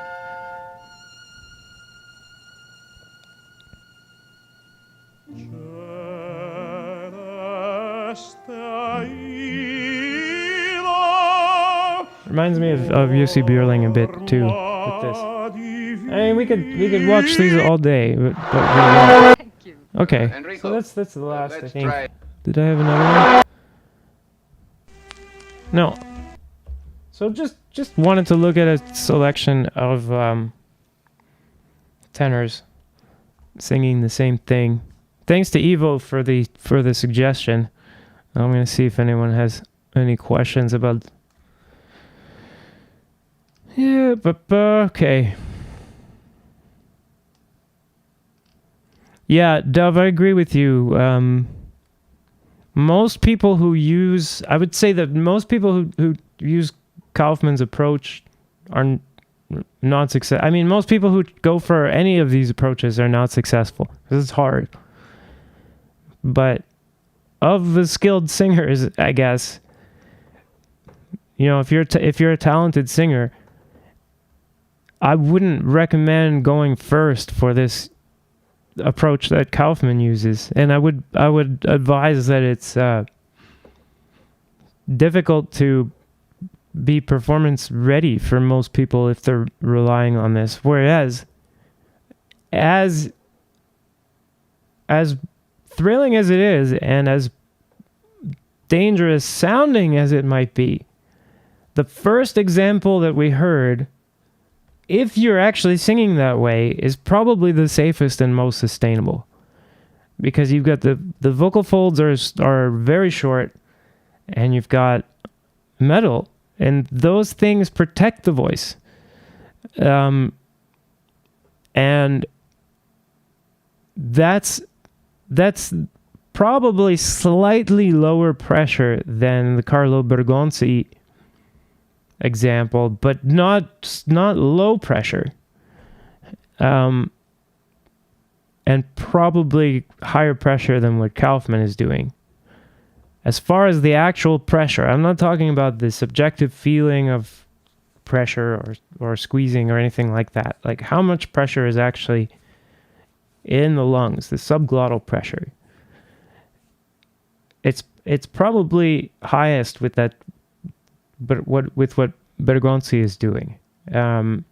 Reminds me of Jussi Björling a bit too with this. I mean, we could watch these all day, but we won't. Thank you. Okay, Enrico, so that's the last. I let's think. try. Did I have another one? No. So just wanted to look at a selection of tenors singing the same thing. Thanks to Evo for the suggestion. I'm gonna see if anyone has any questions about. Yeah, but okay. Yeah, Dove, I agree with you. Most people who use, I would say that most people who use Kaufman's approach are not successful. I mean, most people who go for any of these approaches are not successful because it's hard. But of the skilled singers, I guess, you know, if you're a talented singer, I wouldn't recommend going first for this approach that Kaufman uses, and I would advise that it's difficult to be performance ready for most people if they're relying on this. Whereas, as thrilling as it is, and as dangerous sounding as it might be, the first example that we heard, if you're actually singing that way, is probably the safest and most sustainable, because you've got the vocal folds are very short, and you've got metal, and those things protect the voice, and that's probably slightly lower pressure than the Carlo Bergonzi example, but not low pressure. and probably higher pressure than what Kaufman is doing. As far as the actual pressure, I'm not talking about the subjective feeling of pressure or squeezing or anything like that. Like how much pressure is actually in the lungs, the subglottal pressure. It's probably highest with that, but what Bergonzi is doing. And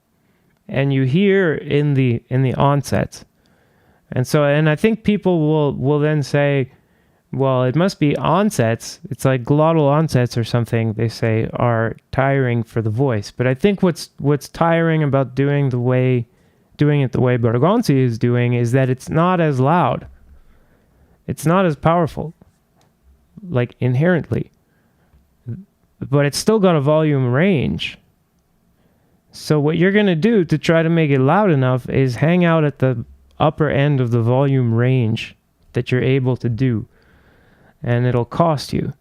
you hear in the onsets. And I think people will then say, well, it must be onsets. It's like glottal onsets or something, they say, are tiring for the voice. But I think what's tiring about doing it the way Bergonzi is doing is that it's not as loud. It's not as powerful, like inherently. But it's still got a volume range. So what you're going to do to try to make it loud enough is hang out at the upper end of the volume range that you're able to do. And it'll cost you.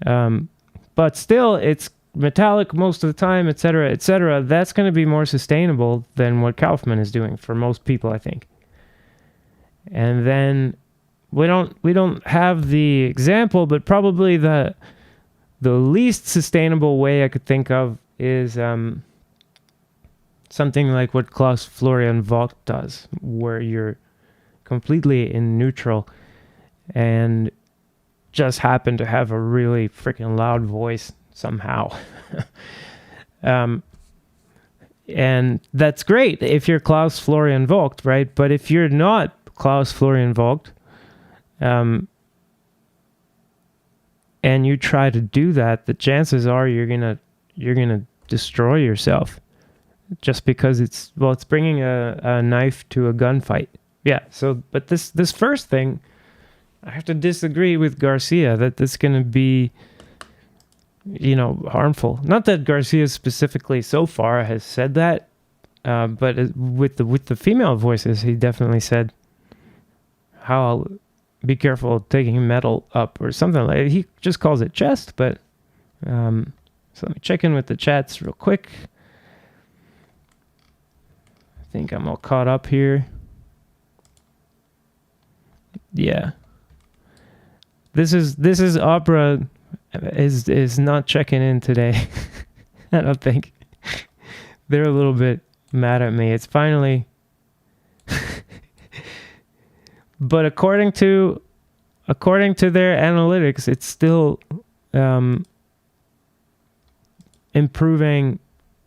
But still, it's metallic most of the time, etc., etc. That's going to be more sustainable than what Kaufman is doing for most people, I think. And then we don't have the example, but probably the least sustainable way I could think of is something like what Klaus Florian Vogt does, where you're completely in neutral and just happen to have a really freaking loud voice somehow. And that's great if you're Klaus Florian Vogt, right? But if you're not Klaus Florian Vogt, and you try to do that, the chances are you're gonna destroy yourself, just because it's bringing a knife to a gunfight. Yeah. So, but this first thing, I have to disagree with Garcia that this is going to be, harmful. Not that Garcia specifically so far has said that, but with the female voices, he definitely said how I'll be careful taking metal up or something like that. He just calls it chest, but so let me check in with the chats real quick. I think I'm all caught up here. Yeah. This is Opera is not checking in today. I don't think. They're a little bit mad at me. It's finally but according to their analytics, it's still improving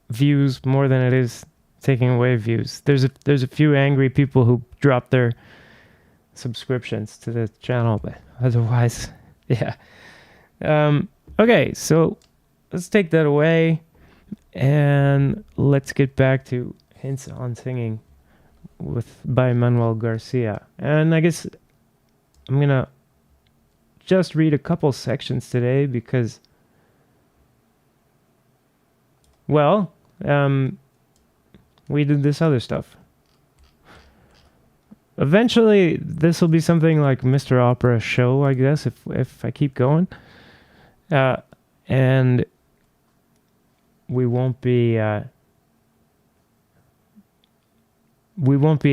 views more than it is taking away views. There's a few angry people who dropped their subscriptions to the channel, but otherwise, yeah. Okay, so let's take that away and let's get back to Hints on Singing by Manuel Garcia. And I guess I'm gonna just read a couple sections today because, we did this other stuff. Eventually, this will be something like Mr. Opera show, I guess, if I keep going. And we won't be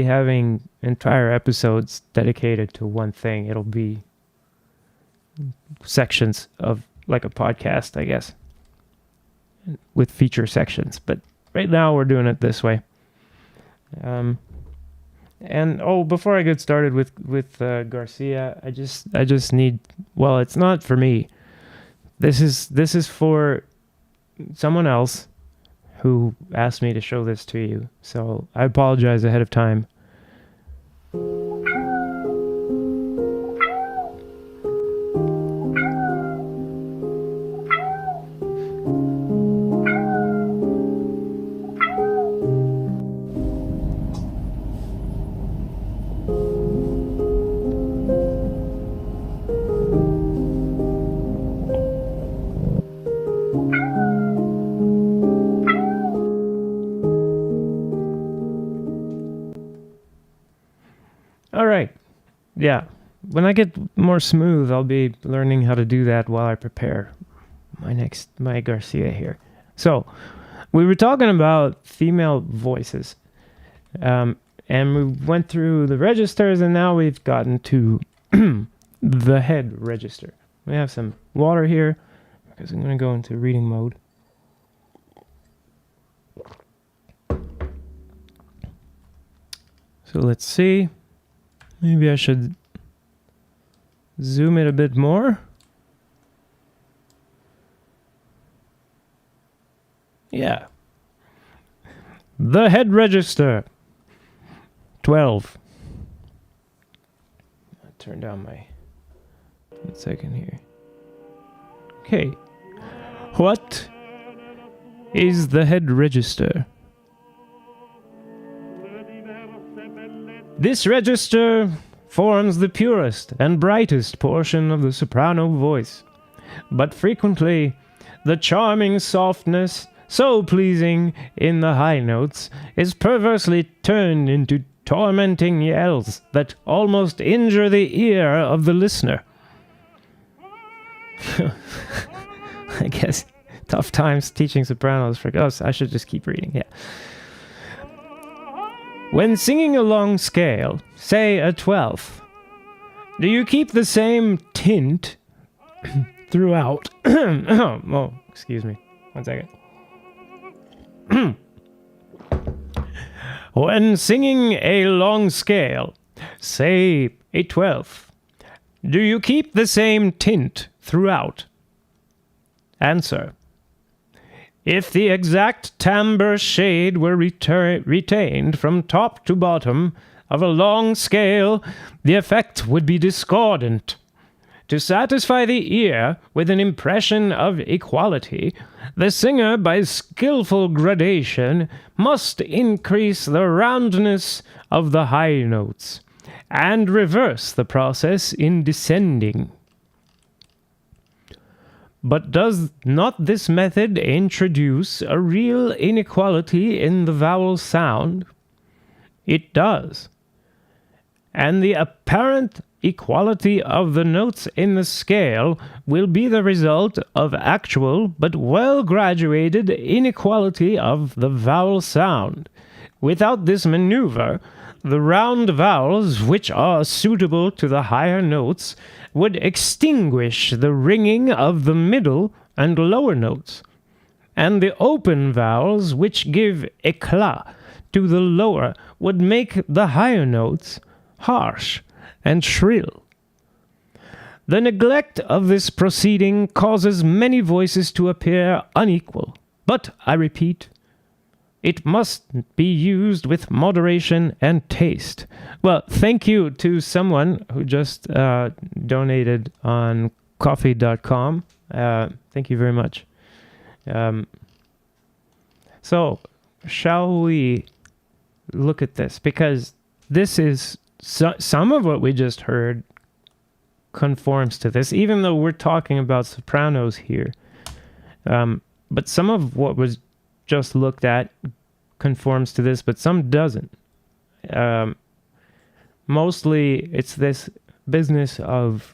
having entire episodes dedicated to one thing. It'll be sections of like a podcast, I guess, with feature sections. But right now we're doing it this way. And before I get started with Garcia, I just need, it's not for me. This is for someone else who asked me to show this to you. So I apologize ahead of time. Yeah, when I get more smooth, I'll be learning how to do that while I prepare my Garcia here. So, we were talking about female voices, And we went through the registers, and now we've gotten to the head register. We have some water here, because I'm going to go into reading mode. So let's see. Maybe I should zoom it a bit more. Yeah. The head register. 12. I'll turn down my... 1 second here. Okay. What is the head register? This register forms the purest and brightest portion of the soprano voice, but frequently the charming softness, so pleasing in the high notes, is perversely turned into tormenting yells that almost injure the ear of the listener. I guess tough times teaching sopranos for us. I should just keep reading, yeah. When singing a long scale, say a 12th, do you keep the same tint throughout? Oh, excuse me. 1 second. When singing a long scale, say a 12th, do you keep the same tint throughout? Answer. If the exact timbre shade were retained from top to bottom of a long scale, the effect would be discordant. To satisfy the ear with an impression of equality, the singer, by skillful gradation, must increase the roundness of the high notes, and reverse the process in descending. But does not this method introduce a real inequality in the vowel sound? It does. And the apparent equality of the notes in the scale will be the result of actual but well-graduated inequality of the vowel sound. Without this maneuver, the round vowels, which are suitable to the higher notes, would extinguish the ringing of the middle and lower notes, and the open vowels, which give éclat to the lower, would make the higher notes harsh and shrill. The neglect of this proceeding causes many voices to appear unequal, but, I repeat, it must be used with moderation and taste. Well, thank you to someone who just donated on coffee.com. Thank you very much. So, shall we look at this? Because this is some of what we just heard conforms to this, even though we're talking about sopranos here. But some of what was just looked at conforms to this, but some doesn't. Mostly it's this business of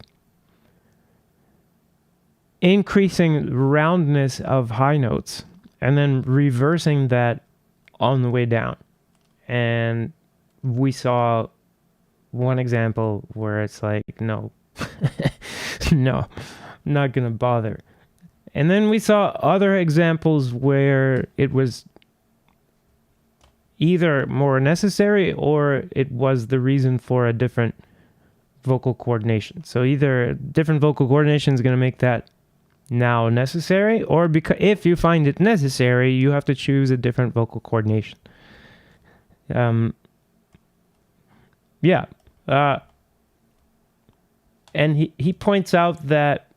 increasing roundness of high notes and then reversing that on the way down. And we saw one example where it's like, no, no, I'm not gonna bother. And then we saw other examples where it was either more necessary or it was the reason for a different vocal coordination. So either different vocal coordination is going to make that now necessary, or because if you find it necessary, you have to choose a different vocal coordination. Yeah. And he points out that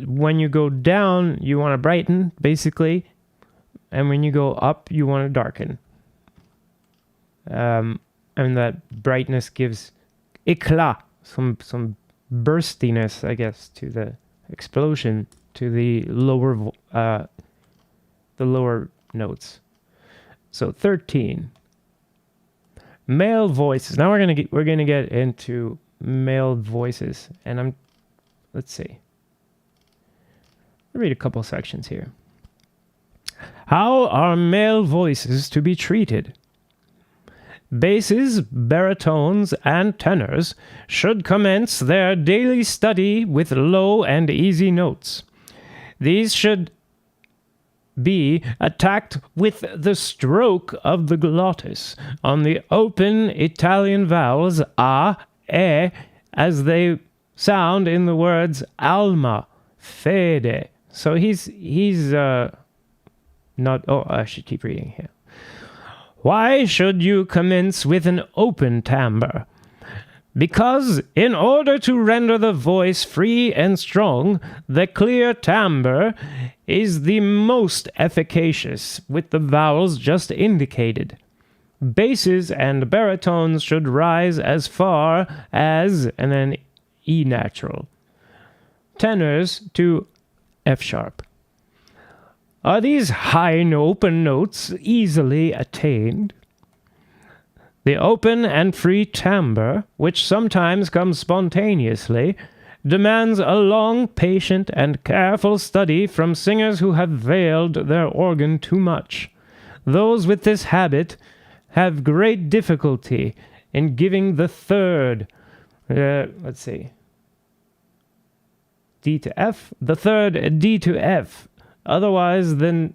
when you go down, you want to brighten, basically, and when you go up, you want to darken. And that brightness gives éclat, some burstiness, I guess, to the explosion, to the lower notes. So 13. Male voices. Now we're gonna get into male voices, and let's see. I'll read a couple sections here. How are male voices to be treated? Basses, baritones, and tenors should commence their daily study with low and easy notes. These should be attacked with the stroke of the glottis on the open Italian vowels a, e, as they sound in the words alma, fede. So he's not. Oh, I should keep reading here. Why should you commence with an open timbre? Because in order to render the voice free and strong, the clear timbre is the most efficacious with the vowels just indicated. Basses and baritones should rise as far as, and then E natural. Tenors to F sharp. Are these high open notes easily attained? The open and free timbre, which sometimes comes spontaneously, demands a long, patient, and careful study from singers who have veiled their organ too much. Those with this habit have great difficulty in giving the third, D to F, the third D to F, otherwise than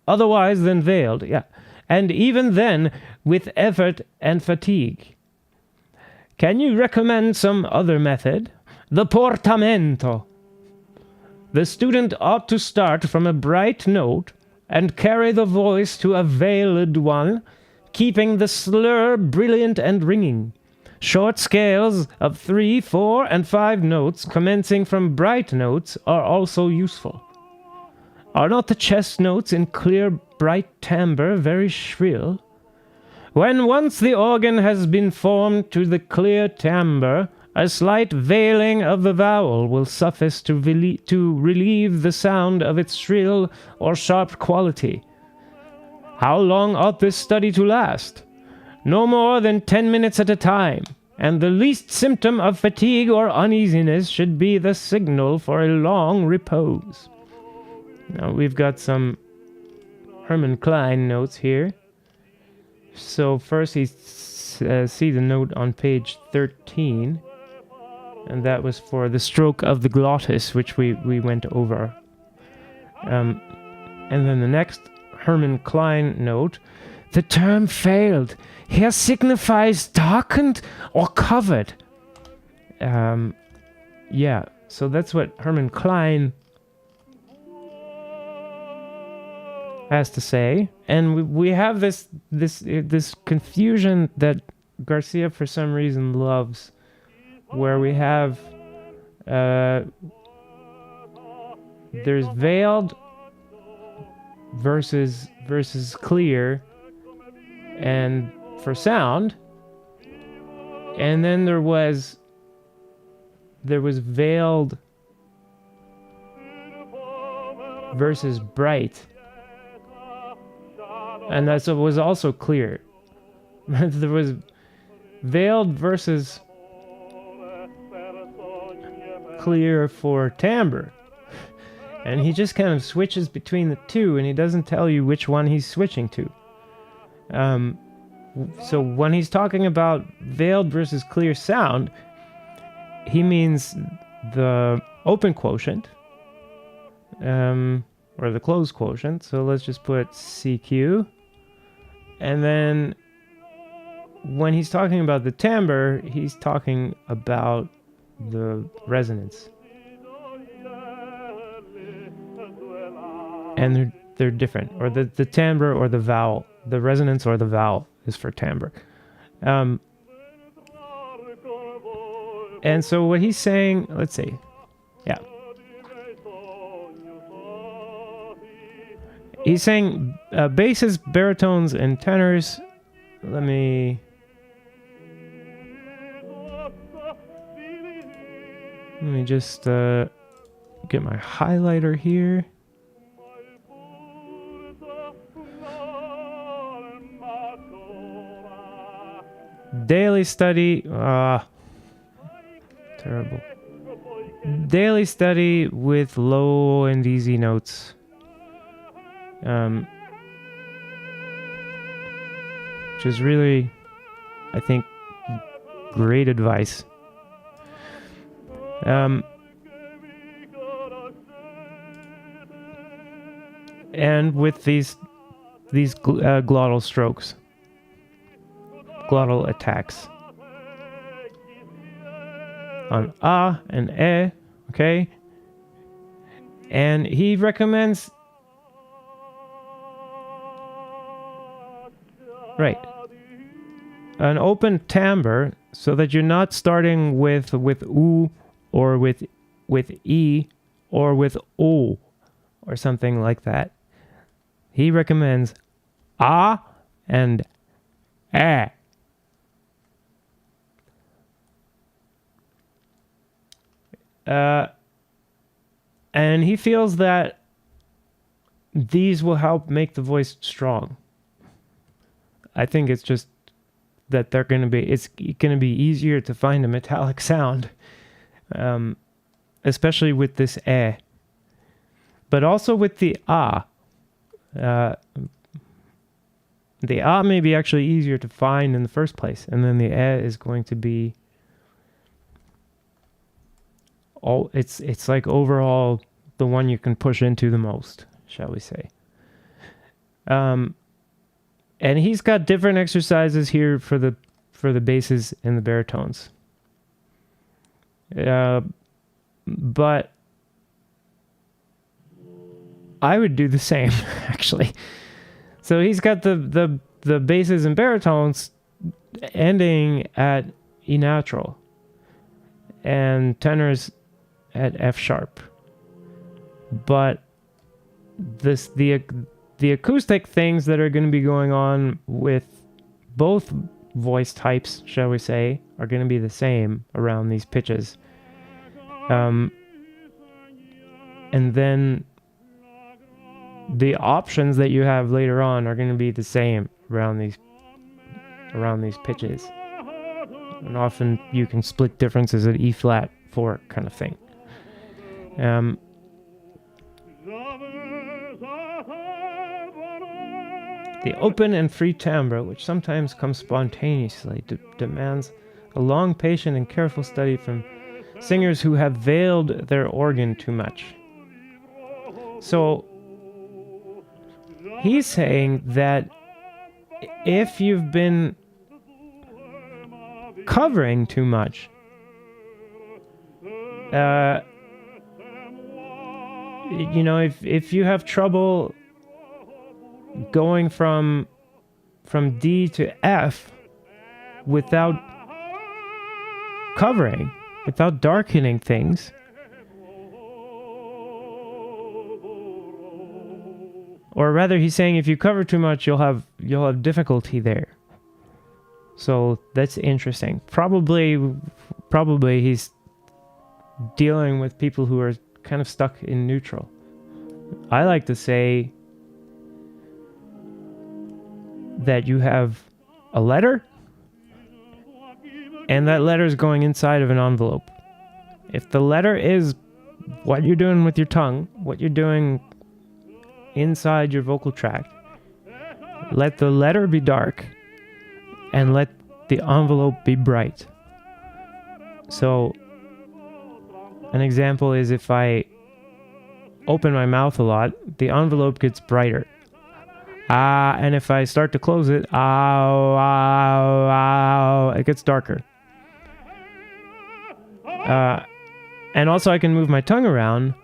veiled, and even then with effort and fatigue. Can you recommend some other method? The portamento. The student ought to start from a bright note and carry the voice to a veiled one, keeping the slur brilliant and ringing. Short scales of 3, 4, and 5 notes commencing from bright notes are also useful. Are not the chest notes in clear, bright timbre very shrill? When once the organ has been formed to the clear timbre, a slight veiling of the vowel will suffice to relieve the sound of its shrill or sharp quality. How long ought this study to last? No more than 10 minutes at a time, and the least symptom of fatigue or uneasiness should be the signal for a long repose. Now we've got some Hermann Klein notes here. So first see the note on page 13, and that was for the stroke of the glottis, which we went over. And then the next Hermann Klein note, the term failed. Here signifies darkened or covered. So that's what Hermann Klein has to say, and we have this confusion that Garcia for some reason loves, where we have there's veiled versus clear, and for sound, and then there was veiled versus bright. And that was also clear. There was veiled versus clear for timbre. And he just kind of switches between the two, and he doesn't tell you which one he's switching to. So when he's talking about veiled versus clear sound, he means the open quotient, or the closed quotient. So let's just put CQ. And then when he's talking about the timbre, he's talking about the resonance. And they're different. Or the timbre or the vowel. The resonance or the vowel is for timbre. And so what he's saying, let's see. Yeah. He's saying basses, baritones, and tenors. Let me just get my highlighter here. Daily study. Terrible. daily study with low and easy notes. Which is really, I think, great advice. And with these glottal strokes, glottal attacks on a and e, okay? And he recommends, right, an open timbre so that you're not starting with u or with e or with o or something like that. He recommends a and eh. And he feels that these will help make the voice strong. I think it's just that it's going to be easier to find a metallic sound, especially with this eh. But also with the ah. The ah may be actually easier to find in the first place, and then the eh is going to be it's like overall the one you can push into the most, shall we say. And he's got different exercises here for the basses and the baritones. But I would do the same, actually. So he's got the basses and baritones ending at E natural and tenors at F sharp. But the acoustic things that are going to be going on with both voice types, shall we say, are going to be the same around these pitches. And then the options that you have later on are going to be the same around these pitches. And often you can split differences at E flat 4 kind of thing. The open and free timbre, which sometimes comes spontaneously, demands a long, patient, and careful study from singers who have veiled their organ too much. So he's saying that if you've been covering too much, if you have trouble going from D to F without covering, without darkening things, or rather he's saying if you cover too much, you'll have difficulty there. So that's interesting. Probably he's dealing with people who are kind of stuck in neutral. I like to say that you have a letter, and that letter is going inside of an envelope. If the letter is what you're doing with your tongue, what you're doing inside your vocal tract, let the letter be dark and let the envelope be bright. So an example is if I open my mouth a lot, the envelope gets brighter. And if I start to close it, it gets darker. And also I can move my tongue around.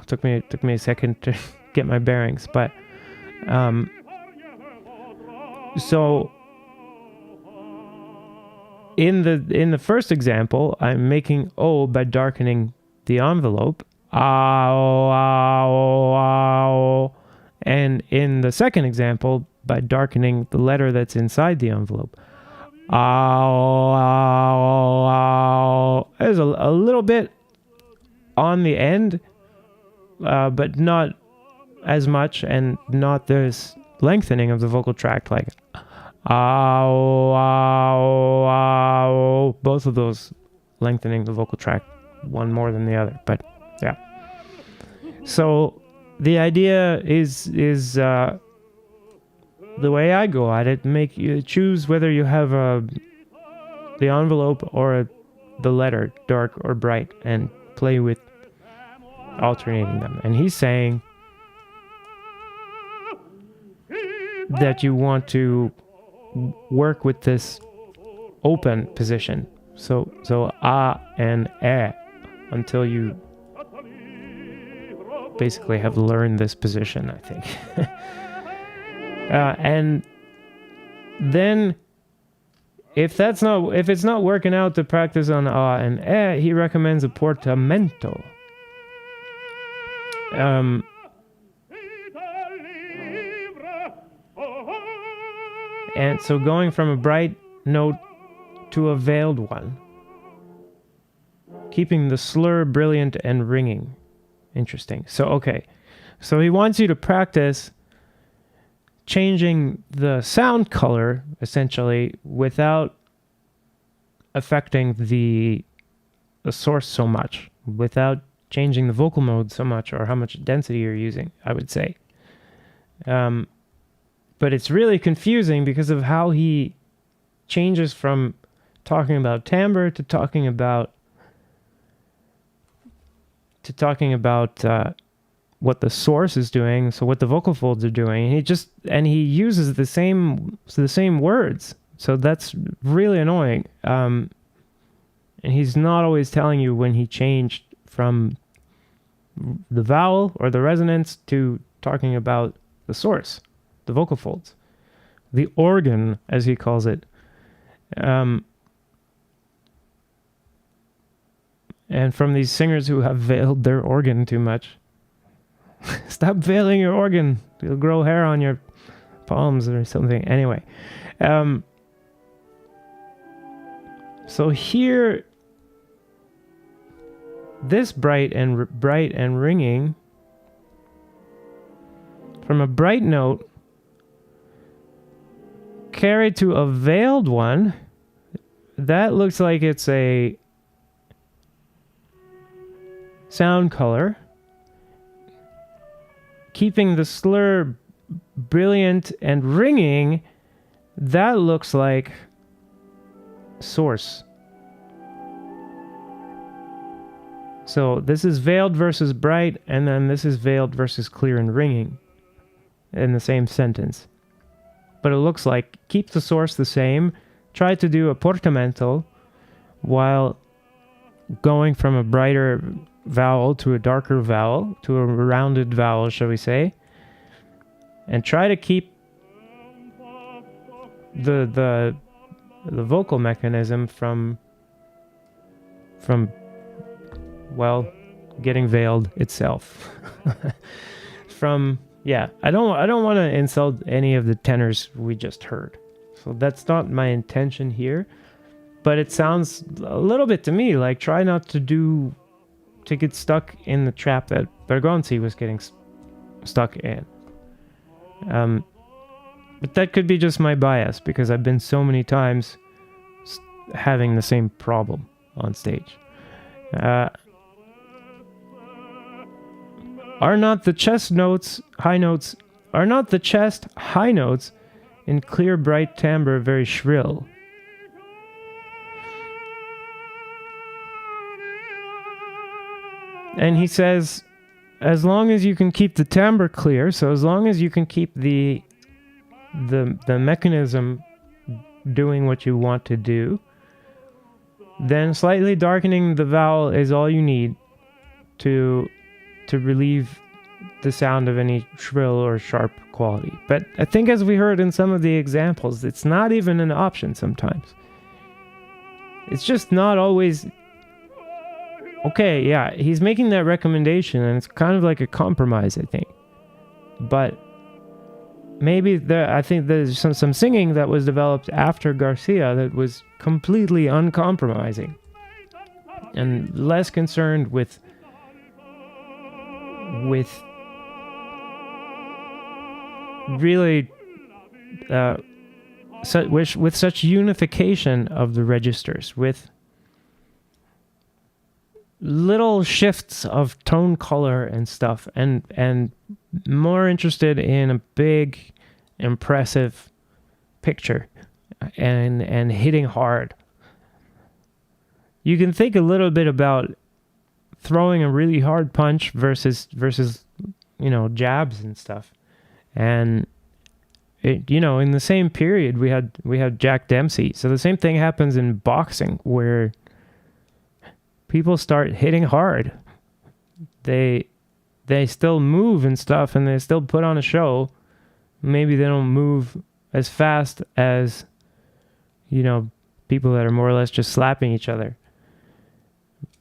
Took me a second to get my bearings, but so in the first example, I'm making O by darkening the envelope, and in the second example, by darkening the letter that's inside the envelope. There's a little bit on the end, but not as much, and not this lengthening of the vocal tract like ow, ow, ow, both of those lengthening the vocal tract, one more than the other. But yeah. So the idea is the way I go at it. Make you choose whether you have the envelope or the letter, dark or bright, and play with alternating them. And he's saying that you want to work with this open position. So a and e until you basically have learned this position, I think. And then if it's not working out to practice on a and e, he recommends a portamento. And so going from a bright note to a veiled one, keeping the slur brilliant and ringing. Interesting. So he wants you to practice changing the sound color, essentially, without affecting the source so much, without changing the vocal mode so much, or how much density you're using, I would say. But it's really confusing because of how he changes from talking about timbre to talking about what the source is doing, so what the vocal folds are doing. And he uses the same words, so that's really annoying. And he's not always telling you when he changed from the vowel or the resonance to talking about the source, the vocal folds, the organ, as he calls it. And from these singers who have veiled their organ too much. Stop veiling your organ. You'll grow hair on your palms or something. Anyway. So here, this bright and ringing, from a bright note carried to a veiled one, that looks like it's a sound color. Keeping the slur brilliant and ringing, that looks like source. So this is veiled versus bright, and then this is veiled versus clear and ringing in the same sentence. But it looks like keep the source the same, try to do a portamento while going from a brighter vowel to a darker vowel, to a rounded vowel, shall we say, and try to keep the vocal mechanism from getting veiled itself. I don't want to insult any of the tenors we just heard, so that's not my intention here. But it sounds a little bit to me like try not to get stuck in the trap that Bergonzi was getting stuck in. But that could be just my bias, because I've been so many times having the same problem on stage. Are not the chest high notes in clear bright timbre very shrill? And he says, as long as you can keep the timbre clear, so as long as you can keep the mechanism doing what you want to do, then slightly darkening the vowel is all you need to relieve the sound of any shrill or sharp quality. But I think, as we heard in some of the examples, it's not even an option sometimes. It's just not always... Okay, yeah, he's making that recommendation, and it's kind of like a compromise, I think. But maybe I think there's some singing that was developed after Garcia that was completely uncompromising and less concerned with really with such unification of the registers, with little shifts of tone color and stuff, and more interested in a big, impressive picture and hitting hard. You can think a little bit about throwing a really hard punch versus jabs and stuff. And in the same period we had Jack Dempsey. So the same thing happens in boxing, where people start hitting hard. They still move and stuff, and they still put on a show. Maybe they don't move as fast as people that are more or less just slapping each other.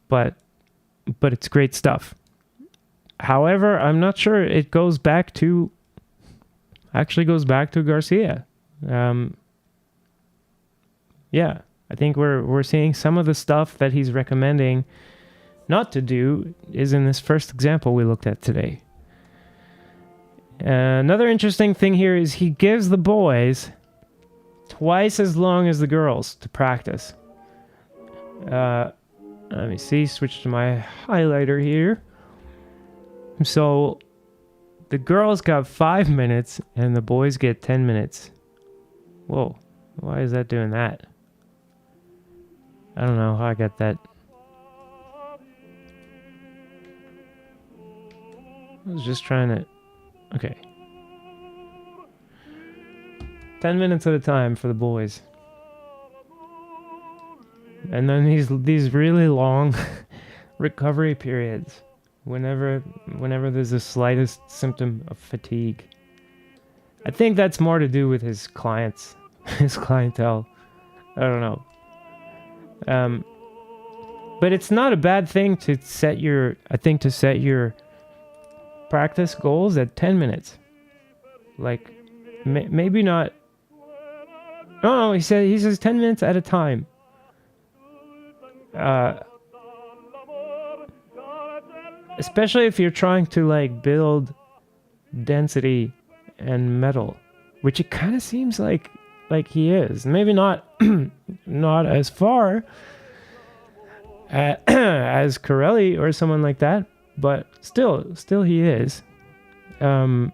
But it's great stuff. However, I'm not sure it goes back to Garcia. Yeah, I think we're seeing some of the stuff that he's recommending not to do is in this first example we looked at today. Another interesting thing here is he gives the boys twice as long as the girls to practice. Let me see, switch to my highlighter here. So the girls got 5 minutes and the boys get 10 minutes. Whoa, why is that doing that? I don't know how I got that. I was just trying to... Okay. 10 minutes at a time for the boys. And then these really long recovery periods whenever there's the slightest symptom of fatigue. I think that's more to do with his clients, his clientele. I don't know. But it's not a bad thing to set your practice goals at 10 minutes. Like, maybe not. No, he says 10 minutes at a time. Especially if you're trying to build density and metal, which it kind of seems like he is. Maybe not not as far as Corelli or someone like that, but still he is. And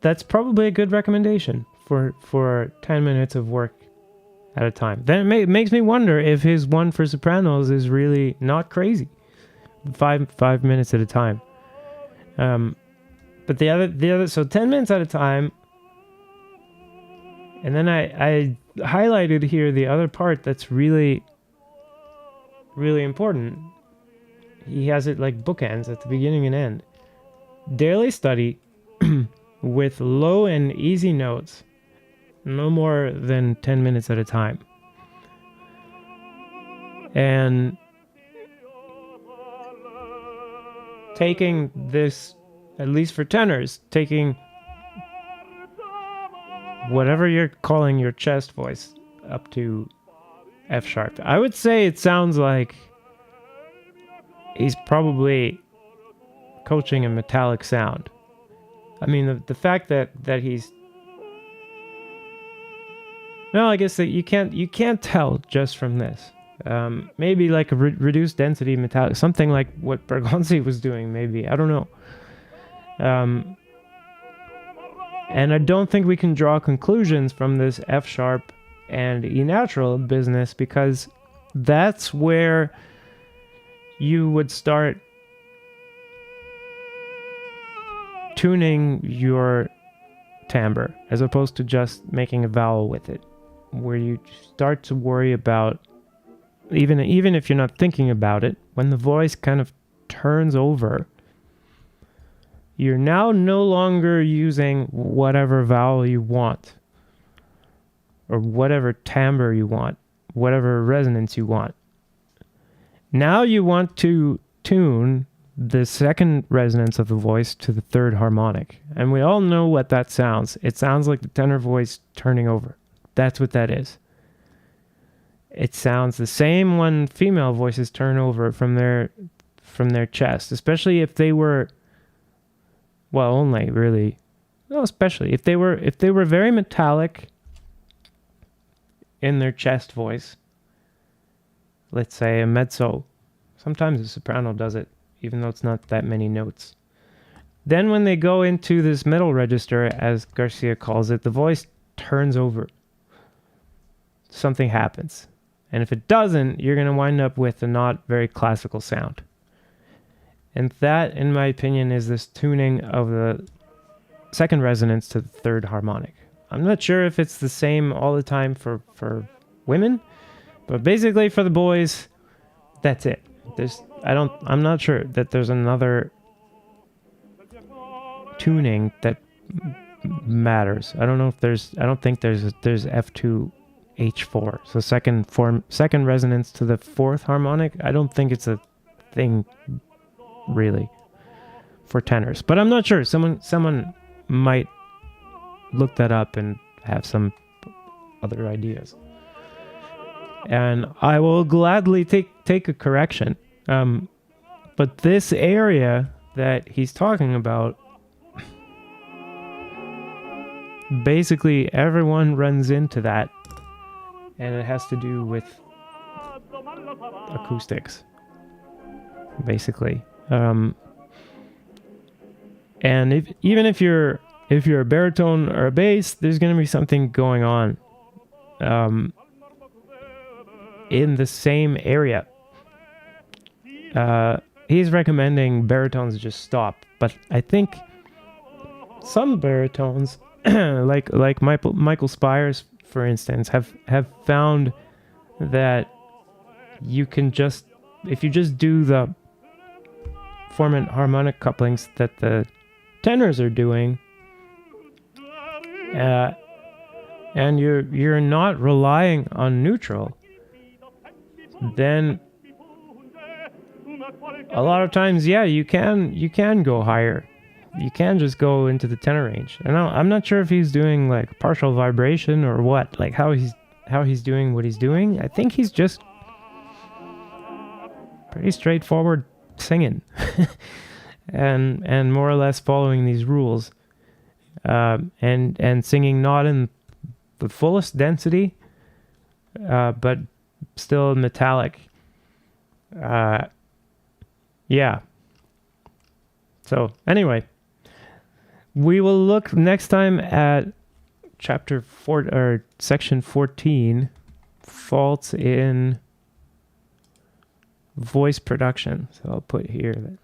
that's probably a good recommendation for 10 minutes of work at a time. Then it makes me wonder if his one for sopranos is really not crazy. 5 minutes at a time. But the other, so 10 minutes at a time. And then I highlighted here the other part that's really, really important. He has it like bookends at the beginning and end. Daily study with low and easy notes, no more than 10 minutes at a time. And taking this, at least for tenors, taking whatever you're calling your chest voice up to F sharp. I would say it sounds like he's probably coaching a metallic sound. I mean, the fact that he's... No, I guess that you can't tell just from this. Maybe like a reduced density metallic, something like what Bergonzi was doing, maybe. I don't know. And I don't think we can draw conclusions from this F sharp and E natural business, because that's where you would start tuning your timbre as opposed to just making a vowel with it, where you start to worry about, even if you're not thinking about it, when the voice kind of turns over, you're now no longer using whatever vowel you want or whatever timbre you want, whatever resonance you want. Now you want to tune the second resonance of the voice to the third harmonic. And we all know what that sounds. It sounds like the tenor voice turning over. That's what that is. It sounds the same when female voices turn over from their chest, especially if they were well, only really, well, especially if they were very metallic in their chest voice. Let's say a mezzo. Sometimes a soprano does it, even though it's not that many notes. Then when they go into this middle register, as Garcia calls it, the voice turns over. Something happens. And if it doesn't, you're going to wind up with a not very classical sound. And that, in my opinion, is this tuning of the second resonance to the third harmonic. I'm not sure if it's the same all the time for women, but basically for the boys, that's it. I'm not sure that there's another tuning that matters. I don't think there's F2 H4. So second resonance to the fourth harmonic. I don't think it's a thing really for tenors, but I'm not sure. Someone might look that up and have some other ideas, and I will gladly take a correction. But this area that he's talking about, basically everyone runs into that, and it has to do with acoustics, basically. And even if you're a baritone or a bass, there's going to be something going on in the same area. He's recommending baritones just stop, but I think some baritones, like Michael Spires, for instance, have found that you can if you just do the formant harmonic couplings that the tenors are doing, and you're not relying on neutral, then a lot of times, yeah, you can go higher. You can just go into the tenor range. And I'm not sure if he's doing like partial vibration or what, like how he's doing what he's doing. I think he's just pretty straightforward singing and more or less following these rules, and singing not in the fullest density, but still metallic. Yeah. So anyway, we will look next time at chapter 4 or section 14, faults in voice production. So I'll put here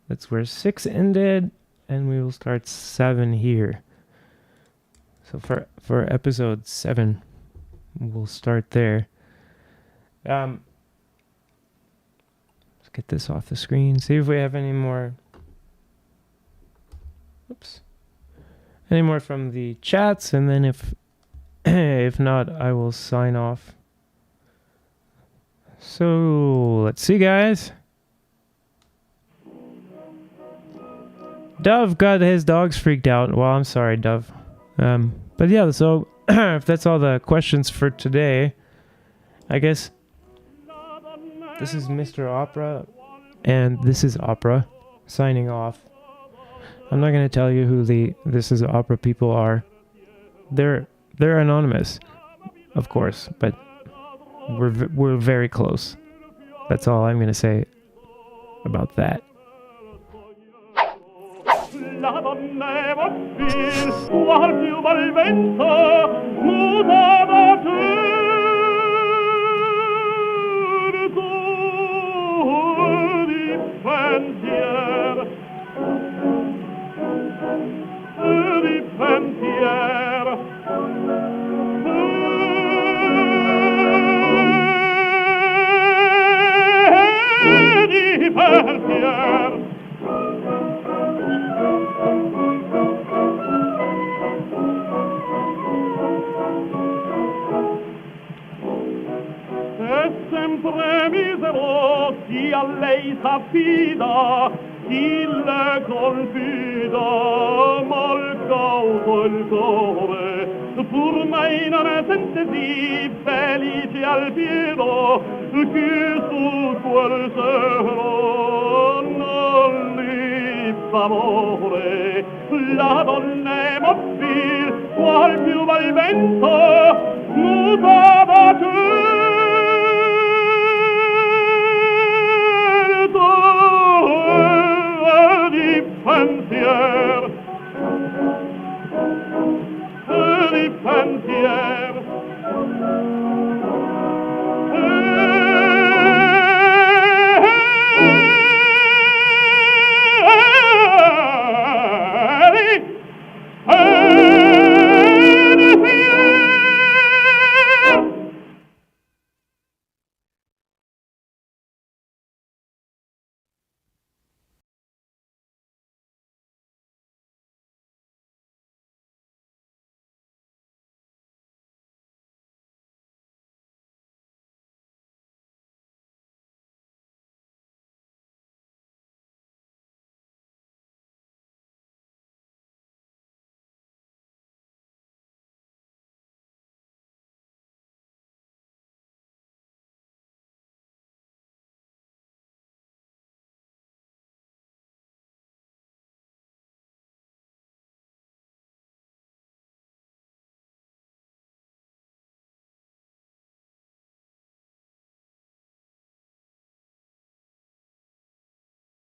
that's where 6 ended, and we will start 7 here. So for episode 7, we'll start there. Let's get this off the screen. See if we have any more. Oops. Any more from the chats, and then if not, I will sign off. So let's see, guys. Dove got his dogs freaked out. Well, I'm sorry, Dove. But yeah, so if that's all the questions for today, I guess this is Mr. Opera, and this is Opera, signing off. I'm not going to tell you who the This Is Opera people are. They're anonymous, of course, but we're very close. That's all I'm going to say about that. La donna vostil, qual più bel vento, mutava tu di pensier, di pensier. Di pensier. Sempre misero chi a lei s'affida, chi le confida, mal cauto il cuore, pur mai non è sentesi felice al pieno, chi su quel sero non li d'amore, la donna è mobile, qual più va il vento, mutava tu